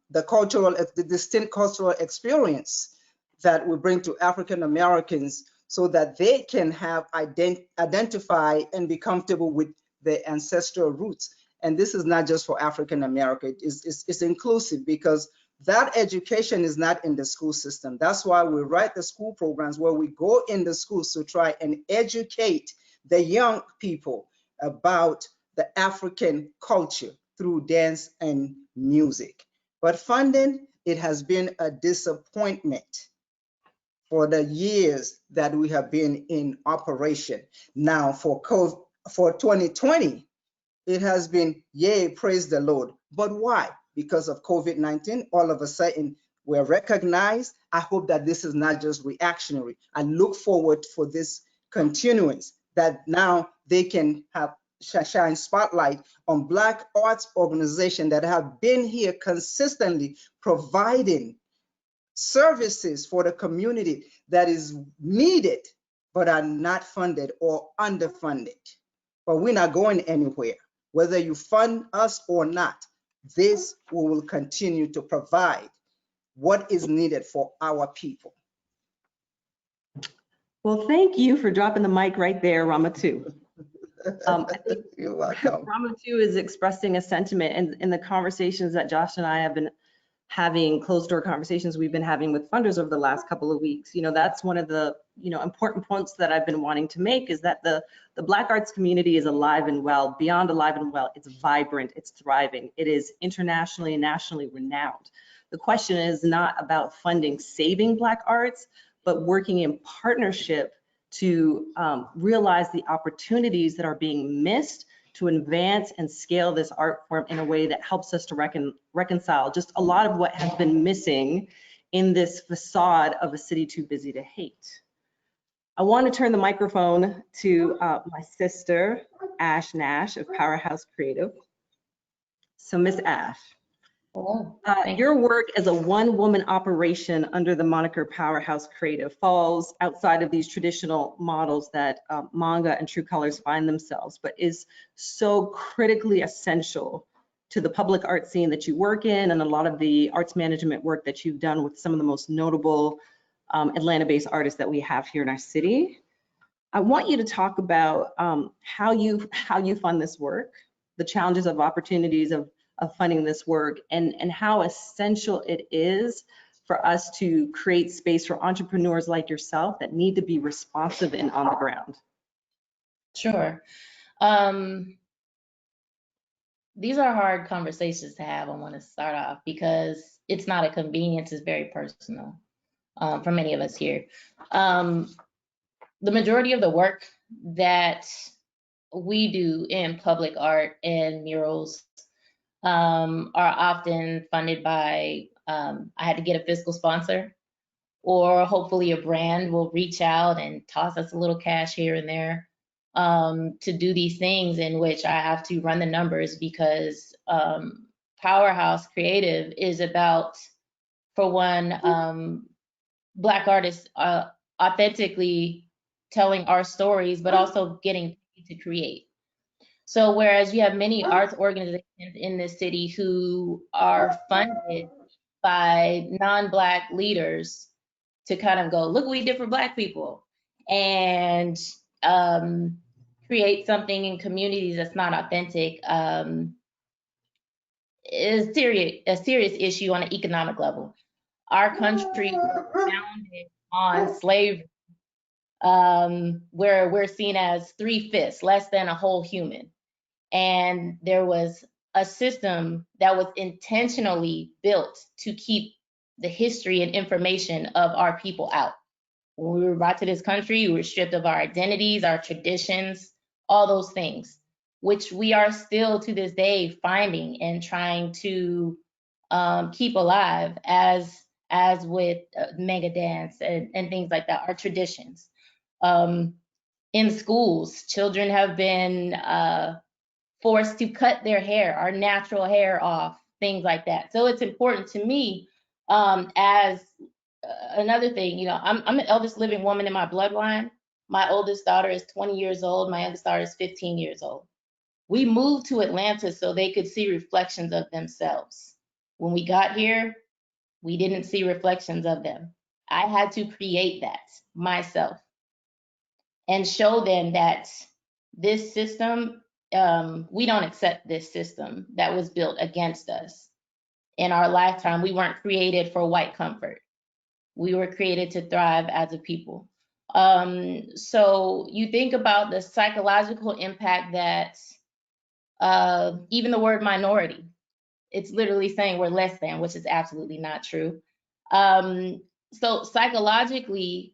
H: distinct cultural experience that we bring to African Americans so that they can have identify and be comfortable with their ancestral roots. And this is not just for African American, it's inclusive, because that education is not in the school system. That's why we write the school programs where we go in the schools to try and educate the young people about the African culture through dance and music. But funding, it has been a disappointment for the years that we have been in operation. Now for 2020, it has been, yay, praise the Lord. But why? Because of COVID-19, all of a sudden we're recognized. I hope that this is not just reactionary. I look forward for this continuance, that now they can have shine spotlight on Black arts organizations that have been here consistently providing services for the community that is needed, but are not funded or underfunded. But we're not going anywhere. Whether you fund us or not, this we will continue to provide what is needed for our people.
C: Well, thank you for dropping the mic right there, Ramatu. I think
H: You're welcome.
C: Ramatu is expressing a sentiment, and in the conversations that Josh and I have been having, closed door conversations we've been having with funders over the last couple of weeks, that's one of the important points that I've been wanting to make, is that the Black arts community is alive and well. Beyond alive and well, it's vibrant, it's thriving, it is internationally and nationally renowned. The question is not about funding saving Black arts, but working in partnership to realize the opportunities that are being missed, to advance and scale this art form in a way that helps us to reconcile just a lot of what has been missing in this facade of a city too busy to hate. I want to turn the microphone to my sister, Ash Nash of Powerhouse Creative. So Miss Ash, your work as a one-woman operation under the moniker Powerhouse Creative falls outside of these traditional models that manga and True Colors find themselves, but is so critically essential to the public art scene that you work in, and a lot of the arts management work that you've done with some of the most notable Atlanta-based artists that we have here in our city. I want you to talk about how you fund this work, the challenges of opportunities of funding this work, and how essential it is for us to create space for entrepreneurs like yourself that need to be responsive and on the ground.
I: Sure. These are hard conversations to have. I want to start off because it's not a convenience, it's very personal for many of us here. The majority of the work that we do in public art and murals are often funded by, I had to get a fiscal sponsor, or hopefully a brand will reach out and toss us a little cash here and there to do these things, in which I have to run the numbers, because Powerhouse Creative is about, for one, Black artists authentically telling our stories, but also getting paid to create. So whereas you have many arts organizations in this city who are funded by non-Black leaders to kind of go, look what we did for Black people, and create something in communities that's not authentic, is a serious issue on an economic level. Our country was founded on slavery, where we're seen as 3/5, less than a whole human. And there was a system that was intentionally built to keep the history and information of our people out. When we were brought to this country, we were stripped of our identities, our traditions, all those things, which we are still to this day finding and trying to keep alive, as with mega dance and things like that, our traditions. In schools, children have been forced to cut their hair, our natural hair off, things like that. So it's important to me as another thing, you know, I'm the eldest living woman in my bloodline. My oldest daughter is 20 years old. My youngest daughter is 15 years old. We moved to Atlanta so they could see reflections of themselves. When we got here, we didn't see reflections of them. I had to create that myself and show them that this system, we don't accept this system that was built against us. In our lifetime, we weren't created for white comfort. We were created to thrive as a people. So you think about the psychological impact that even the word minority, it's literally saying we're less than, which is absolutely not true. So psychologically,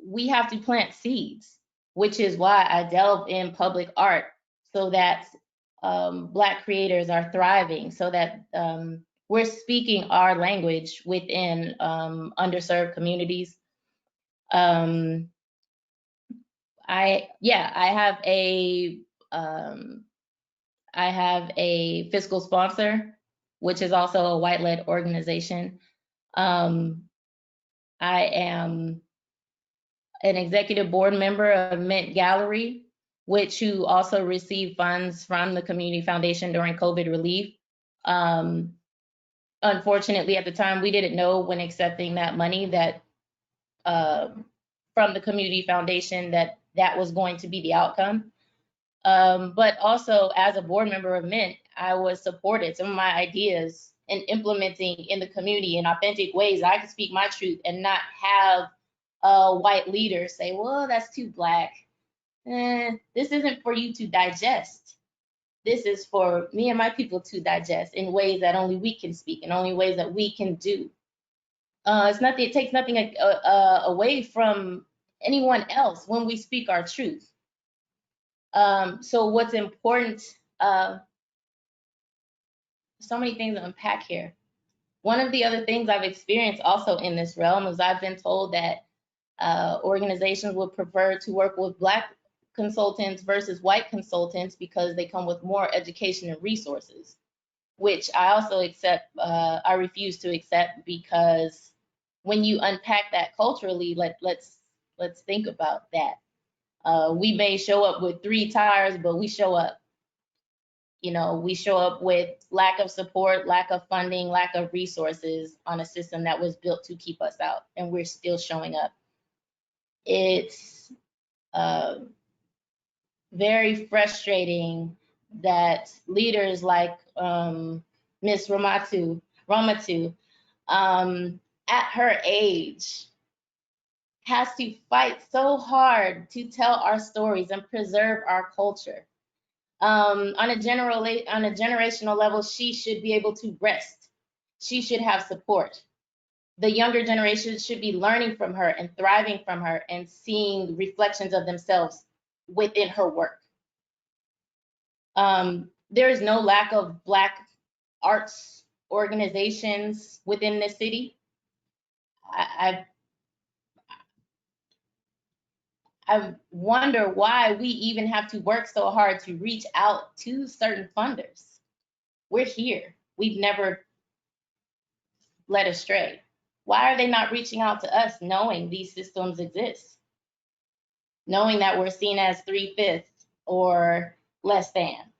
I: we have to plant seeds, which is why I delve in public art so that Black creators are thriving, so that we're speaking our language within underserved communities. I have a fiscal sponsor, which is also a white-led organization. I am an executive board member of Mint Gallery, who also received funds from the Community Foundation during COVID relief. Unfortunately, at the time, we didn't know when accepting that money that from the Community Foundation that was going to be the outcome. But also as a board member of Mint, I was supported some of my ideas in implementing in the community in authentic ways. I could speak my truth and not have a white leader say, well, that's too Black. This isn't for you to digest. This is for me and my people to digest in ways that only we can speak and only ways that we can do. It takes nothing away from anyone else when we speak our truth. So what's important, so many things to unpack here. One of the other things I've experienced also in this realm is I've been told that organizations would prefer to work with Black consultants versus white consultants because they come with more education and resources, which I also I refuse to accept, because when you unpack that culturally, let's think about that. We may show up with 3 tires, but we show up with lack of support, lack of funding, lack of resources on a system that was built to keep us out, and we're still showing up. It's very frustrating that leaders like Ms. Ramatu, at her age, has to fight so hard to tell our stories and preserve our culture. On a generational level, she should be able to rest. She should have support. The younger generation should be learning from her and thriving from her and seeing reflections of themselves within her work. There is no lack of Black arts organizations within this city. I wonder why we even have to work so hard to reach out to certain funders. We're here. We've never led astray. Why are they not reaching out to us knowing these systems exist? Knowing that we're seen as 3/5 or less than,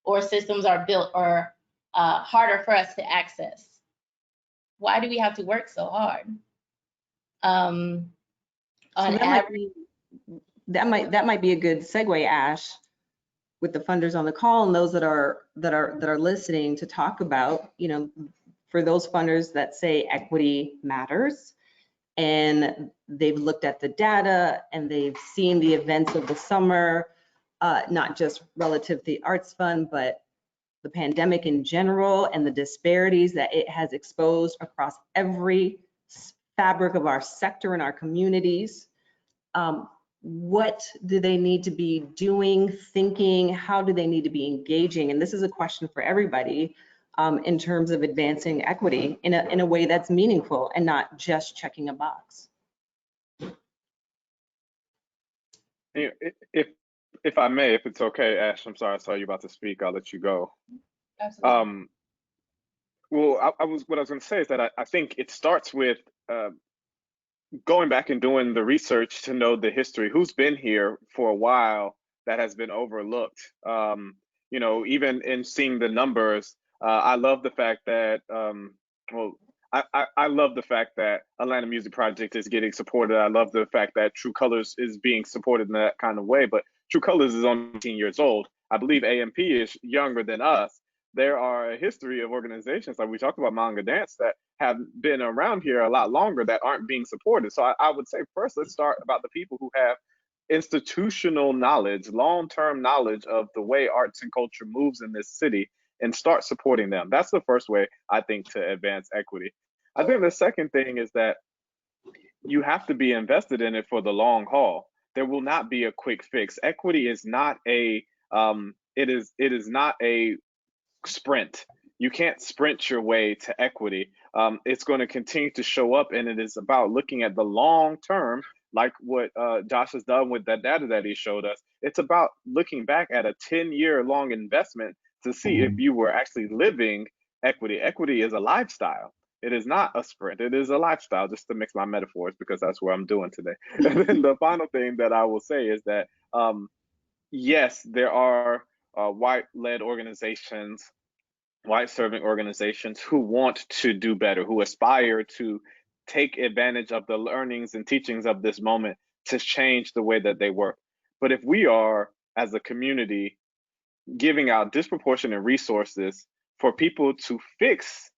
I: or systems are built or harder for us to access. Why do we have to work so hard? On average,
C: that might be a good segue, Ash, with the funders on the call and those that are listening, to talk about, for those funders that say equity matters, and they've looked at the data and they've seen the events of the summer, not just relative to the Arts Fund, but the pandemic in general and the disparities that it has exposed across every fabric of our sector and our communities. What do they need to be doing, thinking? How do they need to be engaging? And this is a question for everybody in terms of advancing equity in a way that's meaningful and not just checking a box.
G: If I may, if it's okay, Ash, I'm sorry, I saw you about to speak. I'll let you go.
I: Absolutely.
G: Well, what I was going to say is that I think it starts with going back and doing the research to know the history, who's been here for a while that has been overlooked. You know, even in seeing the numbers, I love the fact that, I love the fact that Atlanta Music Project is getting supported. I love the fact that True Colors is being supported in that kind of way, but True Colors is only 18 years old. I believe AMP is younger than us. There are a history of organizations, like we talked about Manga Dance, that have been around here a lot longer that aren't being supported. So I would say first, let's start about the people who have institutional knowledge, long-term knowledge of the way arts and culture moves in this city, and start supporting them. That's the first way, I think, to advance equity. I think the second thing is that you have to be invested in it for the long haul. There will not be a quick fix. Equity is not a it is not a sprint. You can't sprint your way to equity. It's going to continue to show up, and it is about looking at the long term, like what Josh has done with that data that he showed us. It's about looking back at a 10-year long investment to see if you were actually living equity. Equity is a lifestyle. It is not a sprint. It is a lifestyle, just to mix my metaphors, because that's what I'm doing today. And then the final thing that I will say is that, yes, there are white-led organizations, white-serving organizations who want to do better, who aspire to take advantage of the learnings and teachings of this moment to change the way that they work. But if we are, as a community, giving out disproportionate resources for people to fix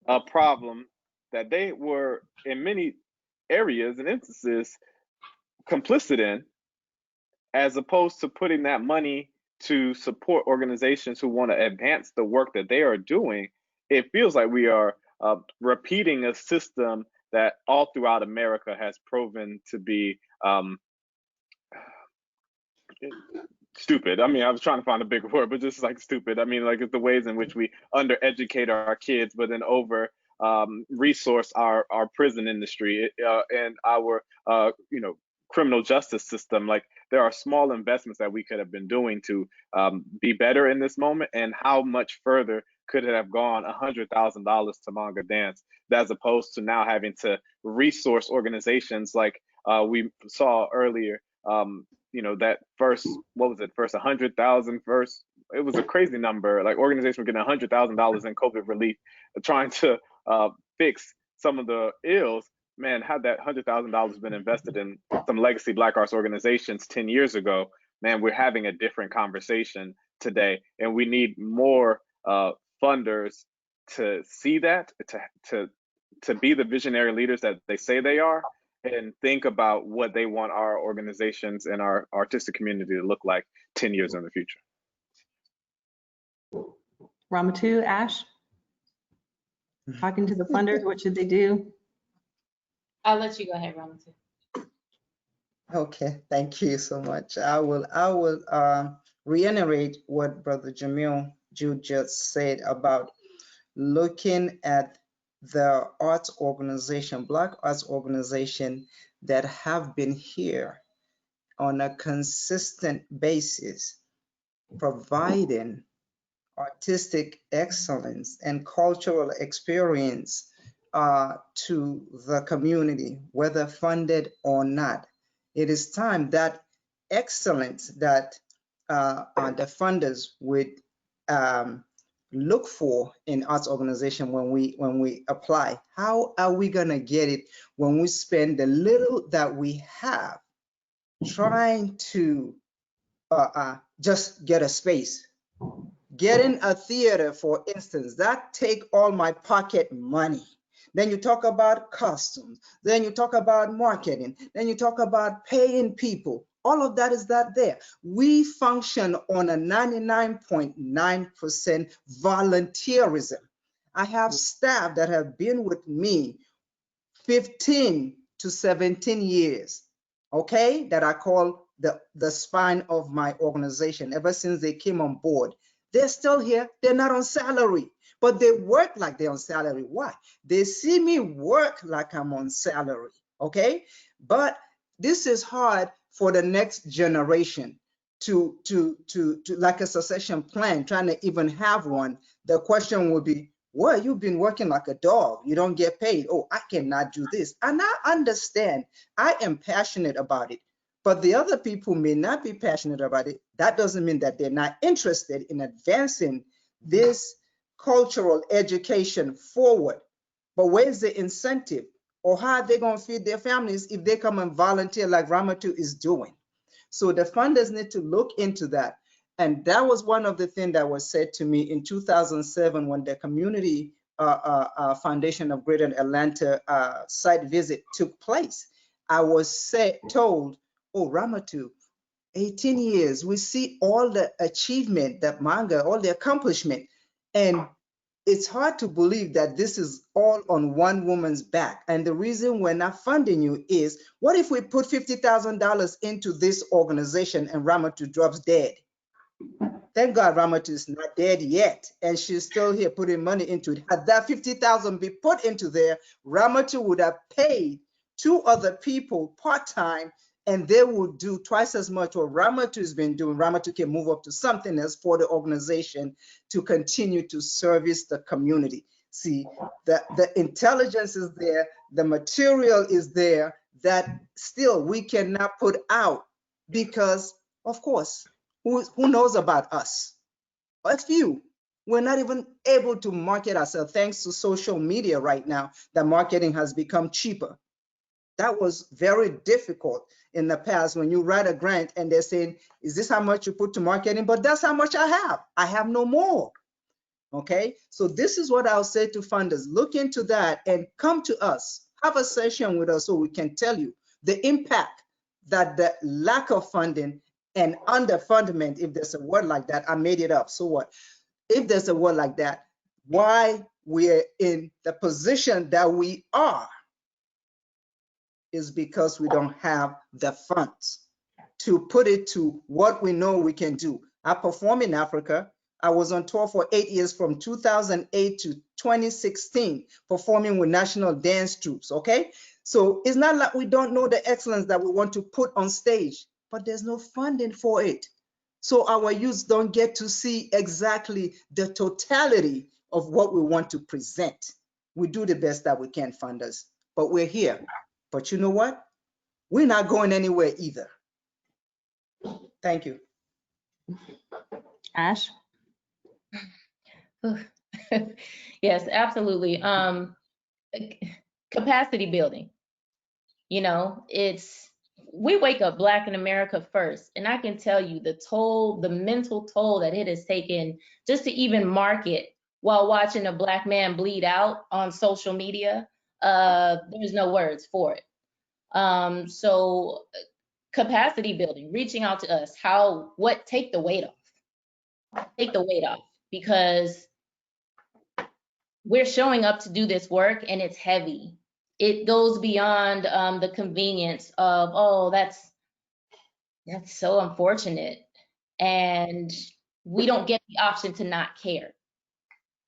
G: a problem that they were, in many areas and instances, complicit in, as opposed to putting that money to support organizations who want to advance the work that they are doing, it feels like we are repeating a system that all throughout America has proven to be stupid. I mean, I was trying to find a bigger word, but just like stupid. I mean, like it's the ways in which we undereducate our kids, but then over resource our prison industry and our criminal justice system. Like there are small investments that we could have been doing to be better in this moment, and how much further could it have gone $100,000 to Manga Dance, as opposed to now having to resource organizations like we saw earlier. That first, what was it, first 100,000 first, it was a crazy number. Like organizations were getting $100,000 in COVID relief, trying to fix some of the ills. Man, had that $100,000 been invested in some legacy Black arts organizations 10 years ago, man, we're having a different conversation today. And we need more funders to see that, to be the visionary leaders that they say they are, and think about what they want our organizations and our artistic community to look like 10 years in the future.
C: Ramatu, Ash, talking to the funders, what should they do?
I: I'll let you go ahead, Ramatu.
H: Okay, thank you so much. I will reiterate what Brother Jamil Jude just said about looking at the arts organization, Black arts organization that have been here on a consistent basis, providing artistic excellence and cultural experience to the community, whether funded or not. It is time that excellence that the funders would look for in arts organization when we apply. How are we gonna get it when we spend the little that we have trying to just get a space? Getting a theater, for instance, that take all my pocket money. Then you talk about costumes, then you talk about marketing, then you talk about paying people. All of that is not there. We function on a 99.9% volunteerism. I have staff that have been with me 15 to 17 years, okay, that I call the spine of my organization ever since they came on board. They're still here. They're not on salary, but they work like they're on salary. Why? They see me work like I'm on salary, okay? But this is hard for the next generation to like a succession plan, trying to even have one. The question will be, well, you've been working like a dog. You don't get paid. Oh, I cannot do this. And I understand. I am passionate about it. But the other people may not be passionate about it. That doesn't mean that they're not interested in advancing this cultural education forward. But where's the incentive? Or how are they going to feed their families if they come and volunteer like Ramatu is doing? So the funders need to look into that. And that was one of the things that was said to me in 2007 when the Community Foundation of Greater Atlanta site visit took place. I was told, oh, Ramatu, 18 years, we see all the achievement, that manga, all the accomplishment. And it's hard to believe that this is all on one woman's back. And the reason we're not funding you is, what if we put $50,000 into this organization and Ramatu drops dead? Thank God Ramatu is not dead yet, and she's still here putting money into it. Had that 50,000 be put into there, Ramatu would have paid 2 other people part-time, and they would do twice as much what Ramatu has been doing. Ramatu can move up to something else for the organization to continue to service the community. See, the intelligence is there, the material is there that still we cannot put out because, of course, who knows about us? A few. We're not even able to market ourselves thanks to social media right now. The marketing has become cheaper. That was very difficult in the past when you write a grant and they're saying, is this how much you put to marketing? But that's how much I have. I have no more. Okay, so this is what I'll say to funders. Look into that and come to us. Have a session with us so we can tell you the impact that the lack of funding and underfundment, if there's a word like that, I made it up. So what? If there's a word like that, why we're in the position that we are is because we don't have the funds to put it to what we know we can do. I perform in Africa. I was on tour for 8 years from 2008 to 2016, performing with national dance troops, okay? So it's not like we don't know the excellence that we want to put on stage, but there's no funding for it. So our youths don't get to see exactly the totality of what we want to present. We do the best that we can, funders, but we're here. But you know what? We're not going anywhere either. Thank you.
C: Ash?
I: Yes, absolutely. Capacity building. You know, we wake up Black in America first, and I can tell you the mental toll that it has taken just to even market while watching a Black man bleed out on social media. There's no words for it. So capacity building, reaching out to us, take the weight off, because we're showing up to do this work and it's heavy. It goes beyond the convenience of, oh, that's so unfortunate. And we don't get the option to not care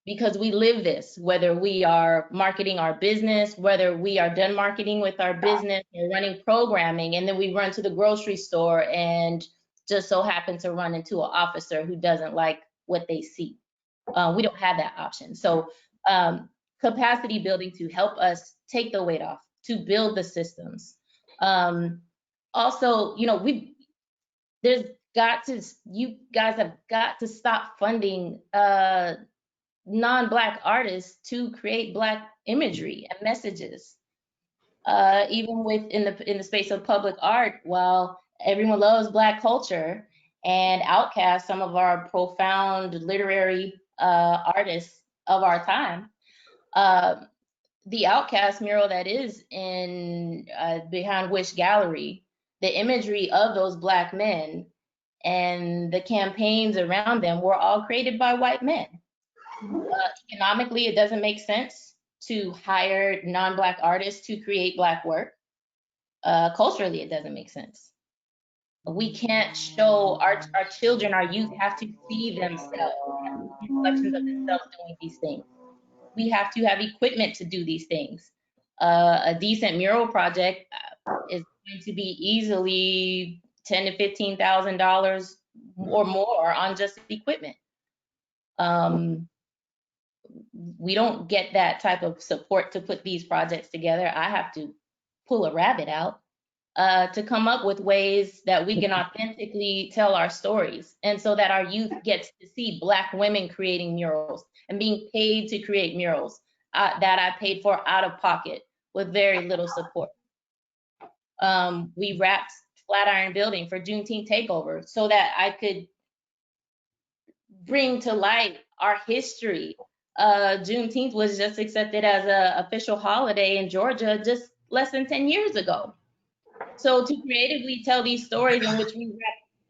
I: because we live this, whether we are marketing our business, whether we are done marketing with our business or running programming, and then we run to the grocery store and just so happen to run into an officer who doesn't like what they see. We don't have that option. So capacity building to help us take the weight off, to build the systems. Also, you know, you guys have got to stop funding non-Black artists to create Black imagery and messages. Even in the space of public art, while everyone loves Black culture and outcasts some of our profound literary artists of our time, the Outcast mural that is in behind Wish Gallery, the imagery of those Black men and the campaigns around them were all created by white men. Economically, it doesn't make sense to hire non-Black artists to create Black work. Culturally, it doesn't make sense. We can't show our children, our youth have to see themselves, reflections of themselves doing these things. We have to have equipment to do these things. A decent mural project is going to be easily $10,000 to $15,000 or more on just equipment. we don't get that type of support to put these projects together. I have to pull a rabbit out to come up with ways that we can authentically tell our stories, and so that our youth gets to see Black women creating murals and being paid to create murals that I paid for out of pocket with very little support. We wrapped Flatiron Building for Juneteenth takeover so that I could bring to light our history. Juneteenth was just accepted as an official holiday in Georgia just less than 10 years ago. So to creatively tell these stories in which we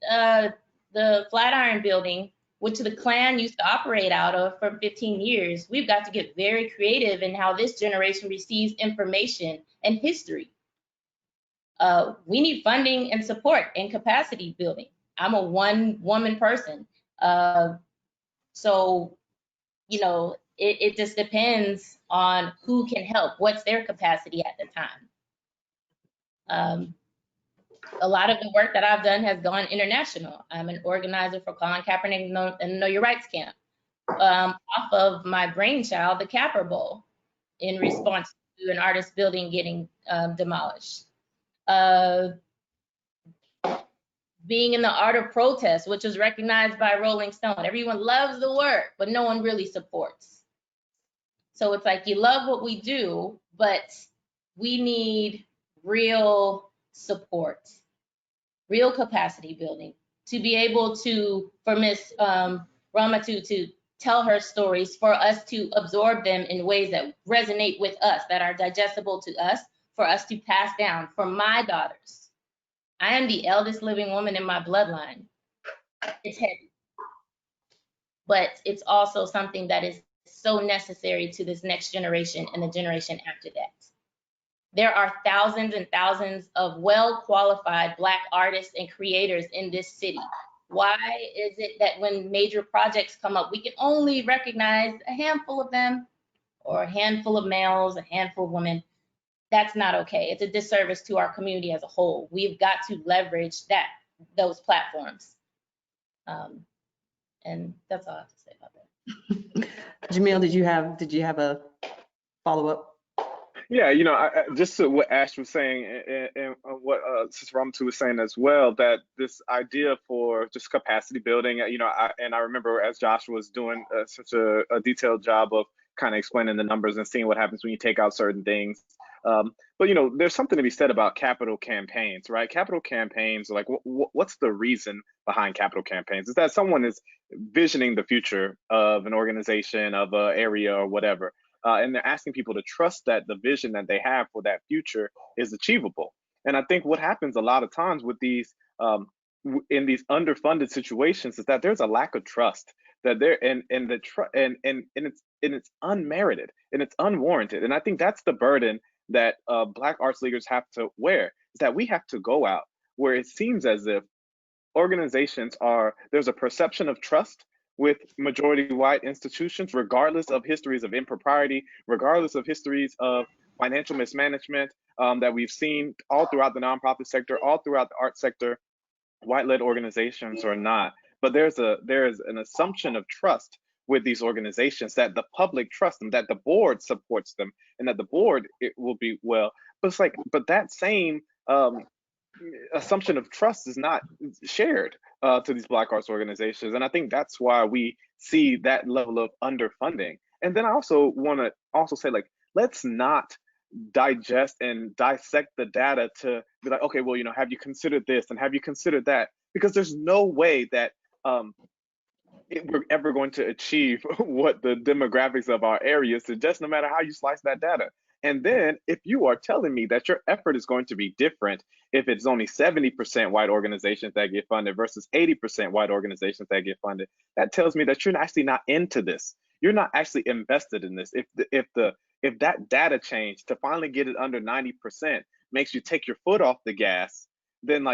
I: wrapped the Flatiron Building, which the Klan used to operate out of for 15 years, we've got to get very creative in how this generation receives information and history. We need funding and support and capacity building. I'm a one-woman person. So, you know, it just depends on who can help, what's their capacity at the time. A lot of the work that I've done has gone international. I'm an organizer for Colin Kaepernick and Know Your Rights Camp, off of my brainchild, the Capper Bowl, in response to an artist building getting demolished. Being in the art of protest, which was recognized by Rolling Stone. Everyone loves the work, but no one really supports. So it's like, you love what we do, but we need real support, real capacity building to be able to, for Miss Rama to tell her stories, for us to absorb them in ways that resonate with us, that are digestible to us, for us to pass down. For my daughters, I am the eldest living woman in my bloodline. It's heavy, but it's also something that is so necessary to this next generation and the generation after that. There are thousands and thousands of well-qualified Black artists and creators in this city. Why is it that when major projects come up, we can only recognize a handful of them, or a handful of males, a handful of women? That's not okay. It's a disservice to our community as a whole. We've got to leverage those platforms. And that's all I have to say about that.
C: Jamil, did you have a follow-up?
G: Yeah, you know, just to what Ash was saying and what Sister Ramtu was saying as well, that this idea for just capacity building, you know, I remember as Josh was doing such a detailed job of kind of explaining the numbers and seeing what happens when you take out certain things. But, you know, there's something to be said about capital campaigns, right? Capital campaigns, like what's the reason behind capital campaigns? Is that someone is visioning the future of an organization, of an area or whatever. And they're asking people to trust that the vision that they have for that future is achievable. And I think what happens a lot of times with these, in these underfunded situations, is that there's a lack of trust, that there and it's unmerited and it's unwarranted. And I think that's the burden that Black arts leaders have to wear, is that we have to go out where it seems as if organizations there's a perception of trust with majority white institutions, regardless of histories of impropriety, regardless of histories of financial mismanagement that we've seen all throughout the nonprofit sector, all throughout the art sector, white-led organizations or not. But there's an assumption of trust with these organizations, that the public trusts them, that the board supports them, and that the board it will be well. But it's like, but that same assumption of trust is not shared to these Black arts organizations. And I think that's why we see that level of underfunding. And then I also want to also say, like, let's not digest and dissect the data to be like, okay, well, you know, have you considered this and have you considered that? Because there's no way that we're ever going to achieve what the demographics of our area suggest, no matter how you slice that data. And then if you are telling me that your effort is going to be different if it's only 70% white organizations that get funded versus 80% white organizations that get funded, that tells me that you're actually not into this. You're not actually invested in this. If that data change to finally get it under 90% makes you take your foot off the gas, then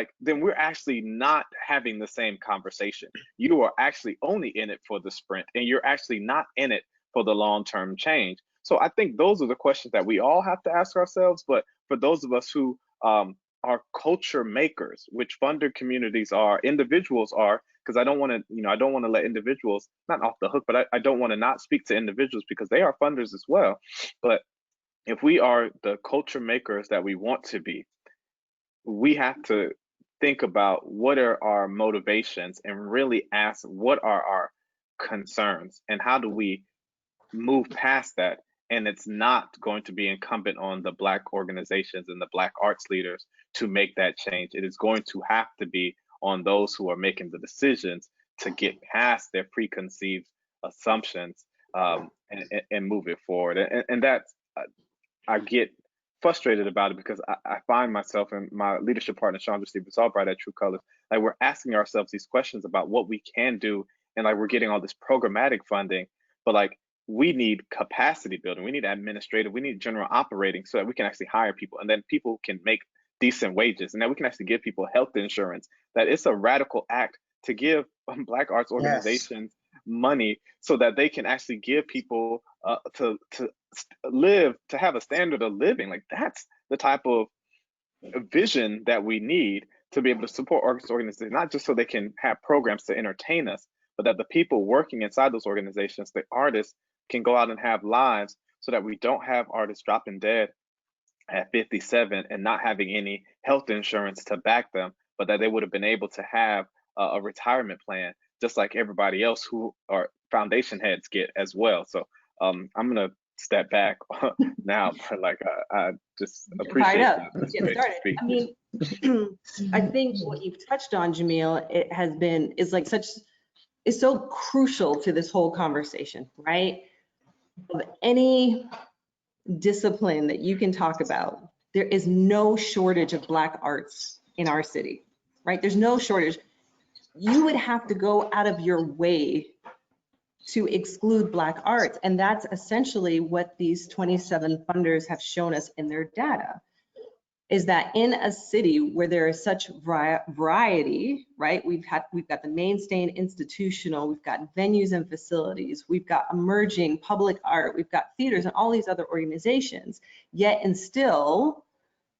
G: we're actually not having the same conversation. You are actually only in it for the sprint, and you're actually not in it for the long-term change. So I think those are the questions that we all have to ask ourselves. But for those of us who are culture makers, which funder communities are, individuals are, because I don't want to, I don't want to let individuals, not off the hook, but I don't want to not speak to individuals because they are funders as well. But if we are the culture makers that we want to be, we have to think about what are our motivations and really ask what are our concerns and how do we move past that. And it's not going to be incumbent on the Black organizations and the Black arts leaders to make that change. It is going to have to be on those who are making the decisions to get past their preconceived assumptions and move it forward. And that's, I get frustrated about it because I find myself and my leadership partner, Chandra Stevens Albright at True Colors, like we're asking ourselves these questions about what we can do. And like we're getting all this programmatic funding, but like we need capacity building, we need administrative, we need general operating so that we can actually hire people and then people can make decent wages and that we can actually give people health insurance. That it's a radical act to give Black arts organizations money so that they can actually give people to live, to have a standard of living. Like that's the type of vision that we need to be able to support arts organizations, not just so they can have programs to entertain us, but that the people working inside those organizations, the artists, can go out and have lives so that we don't have artists dropping dead at 57 and not having any health insurance to back them, but that they would have been able to have a retirement plan just like everybody else who are foundation heads get as well. So I'm gonna step back now, but like I just appreciate
C: Get started. I mean, I think what you've touched on, Jamil, is so crucial to this whole conversation, right? Of any discipline that you can talk about, there is no shortage of Black arts in our city, right? There's no shortage. You would have to go out of your way to exclude Black arts. And that's essentially what these 27 funders have shown us in their data, is that in a city where there is such variety, right? We've got the mainstay and institutional, we've got venues and facilities, we've got emerging public art, we've got theaters and all these other organizations, yet and still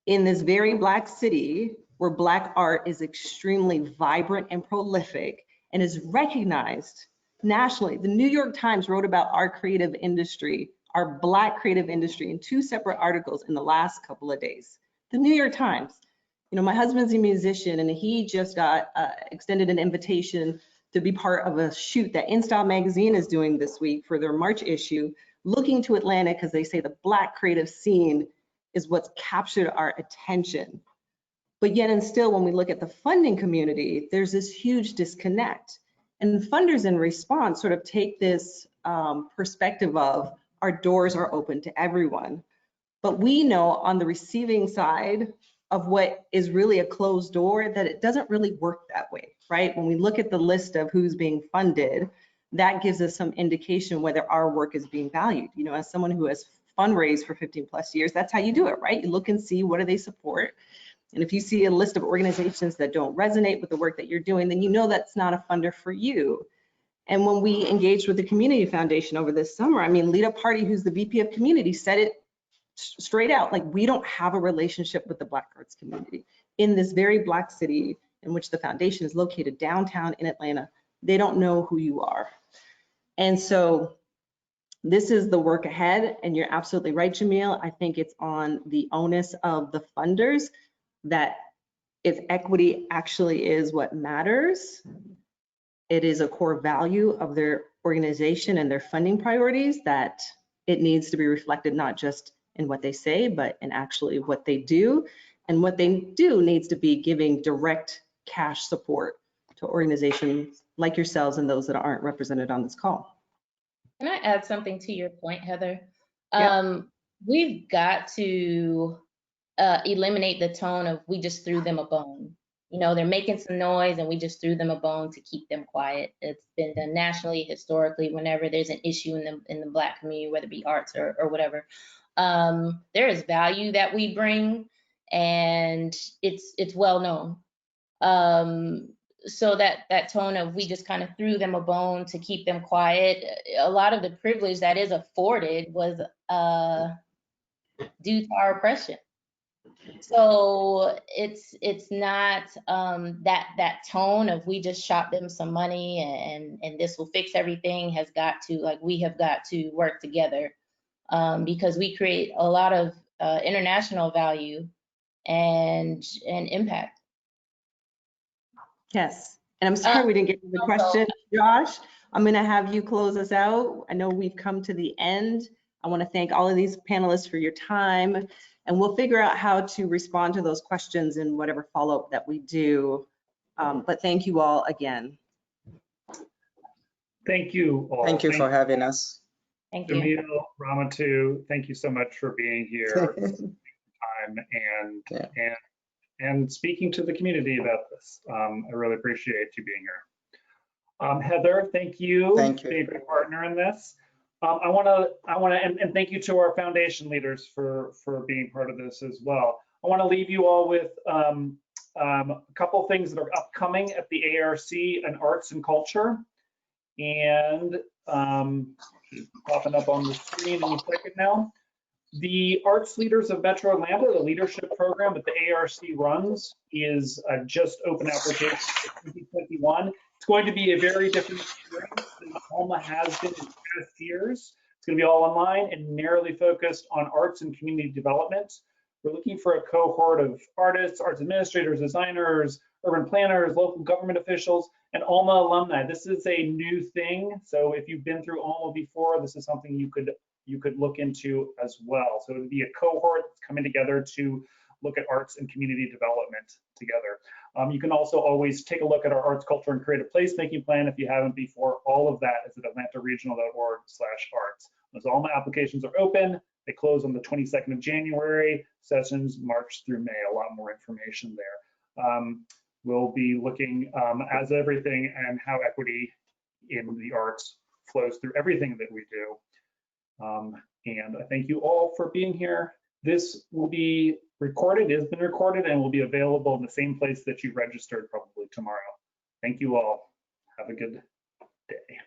C: in this very Black city where Black art is extremely vibrant and prolific and is recognized nationally. The New York Times wrote about our creative industry, our Black creative industry, in 2 separate articles in the last couple of days. The New York Times. You know, my husband's a musician and he just got extended an invitation to be part of a shoot that InStyle magazine is doing this week for their March issue, looking to Atlanta because they say the Black creative scene is what's captured our attention. But yet and still, when we look at the funding community, there's this huge disconnect. And funders in response sort of take this perspective of our doors are open to everyone. But we know on the receiving side of what is really a closed door that it doesn't really work that way, right? When we look at the list of who's being funded, that gives us some indication whether our work is being valued. You know, as someone who has fundraised for 15 plus years, that's how you do it, right? You look and see what do they support. And if you see a list of organizations that don't resonate with the work that you're doing, then you know that's not a funder for you. And when we engaged with the Community Foundation over this summer, I mean, Lita Party, who's the VP of Community, said it straight out, like, we don't have a relationship with the Black arts community. In this very Black city in which the foundation is located downtown in Atlanta, they don't know who you are. And so this is the work ahead, and you're absolutely right, Jamil. I think it's on the onus of the funders that if equity actually is what matters, it is a core value of their organization and their funding priorities, that it needs to be reflected not just in what they say, but in actually what they do. And what they do needs to be giving direct cash support to organizations like yourselves and those that aren't represented on this call.
I: Can I add something to your point, Heather?
C: Yep.
I: We've got to eliminate the tone of we just threw them a bone. You know, they're making some noise and we just threw them a bone to keep them quiet. It's been done nationally, historically, whenever there's an issue in the Black community, whether it be arts or whatever. There is value that we bring, and it's well known. So that tone of we just kind of threw them a bone to keep them quiet, a lot of the privilege that is afforded was due to our oppression. So it's not that tone of we just shot them some money and this will fix everything. Has got to, like, we have got to work together because we create a lot of international value and impact.
C: Yes, and I'm sorry we didn't get to the question, Josh. I'm going to have you close us out. I know we've come to the end. I want to thank all of these panelists for your time, and we'll figure out how to respond to those questions in whatever follow-up that we do. But thank you all again.
B: Thank you all.
H: Thank you for having us.
I: Thank you.
B: Jamil, Ramatu, thank you so much for being here and speaking to the community about this. I really appreciate you being here. Heather, thank you.
H: Thank you.
B: Being a great partner in this. I want to thank you to our foundation leaders for being part of this as well. I want to leave you all with a couple things that are upcoming at the ARC and Arts and Culture, and popping up on the screen in a second now. The Arts Leaders of Metro Atlanta, the leadership program that the ARC runs, is just open application for 2021. It's going to be a very different experience than Alma has been in past years. It's going to be all online and narrowly focused on arts and community development. We're looking for a cohort of artists, arts administrators, designers, urban planners, local government officials, and Alma alumni. This is a new thing, so if you've been through Alma before, this is something you could look into as well. So it would be a cohort that's coming together to look at arts and community development together. You can also always take a look at our arts, culture, and creative placemaking plan if you haven't before. All of that is at atlantaregional.org/arts. Those Alma applications are open. They close on the 22nd of January. Sessions March through May. A lot more information there. We'll be looking as everything and how equity in the arts flows through everything that we do. And I thank you all for being here. This will be recorded, it has been recorded, and will be available in the same place that you registered probably tomorrow. Thank you all. Have a good day.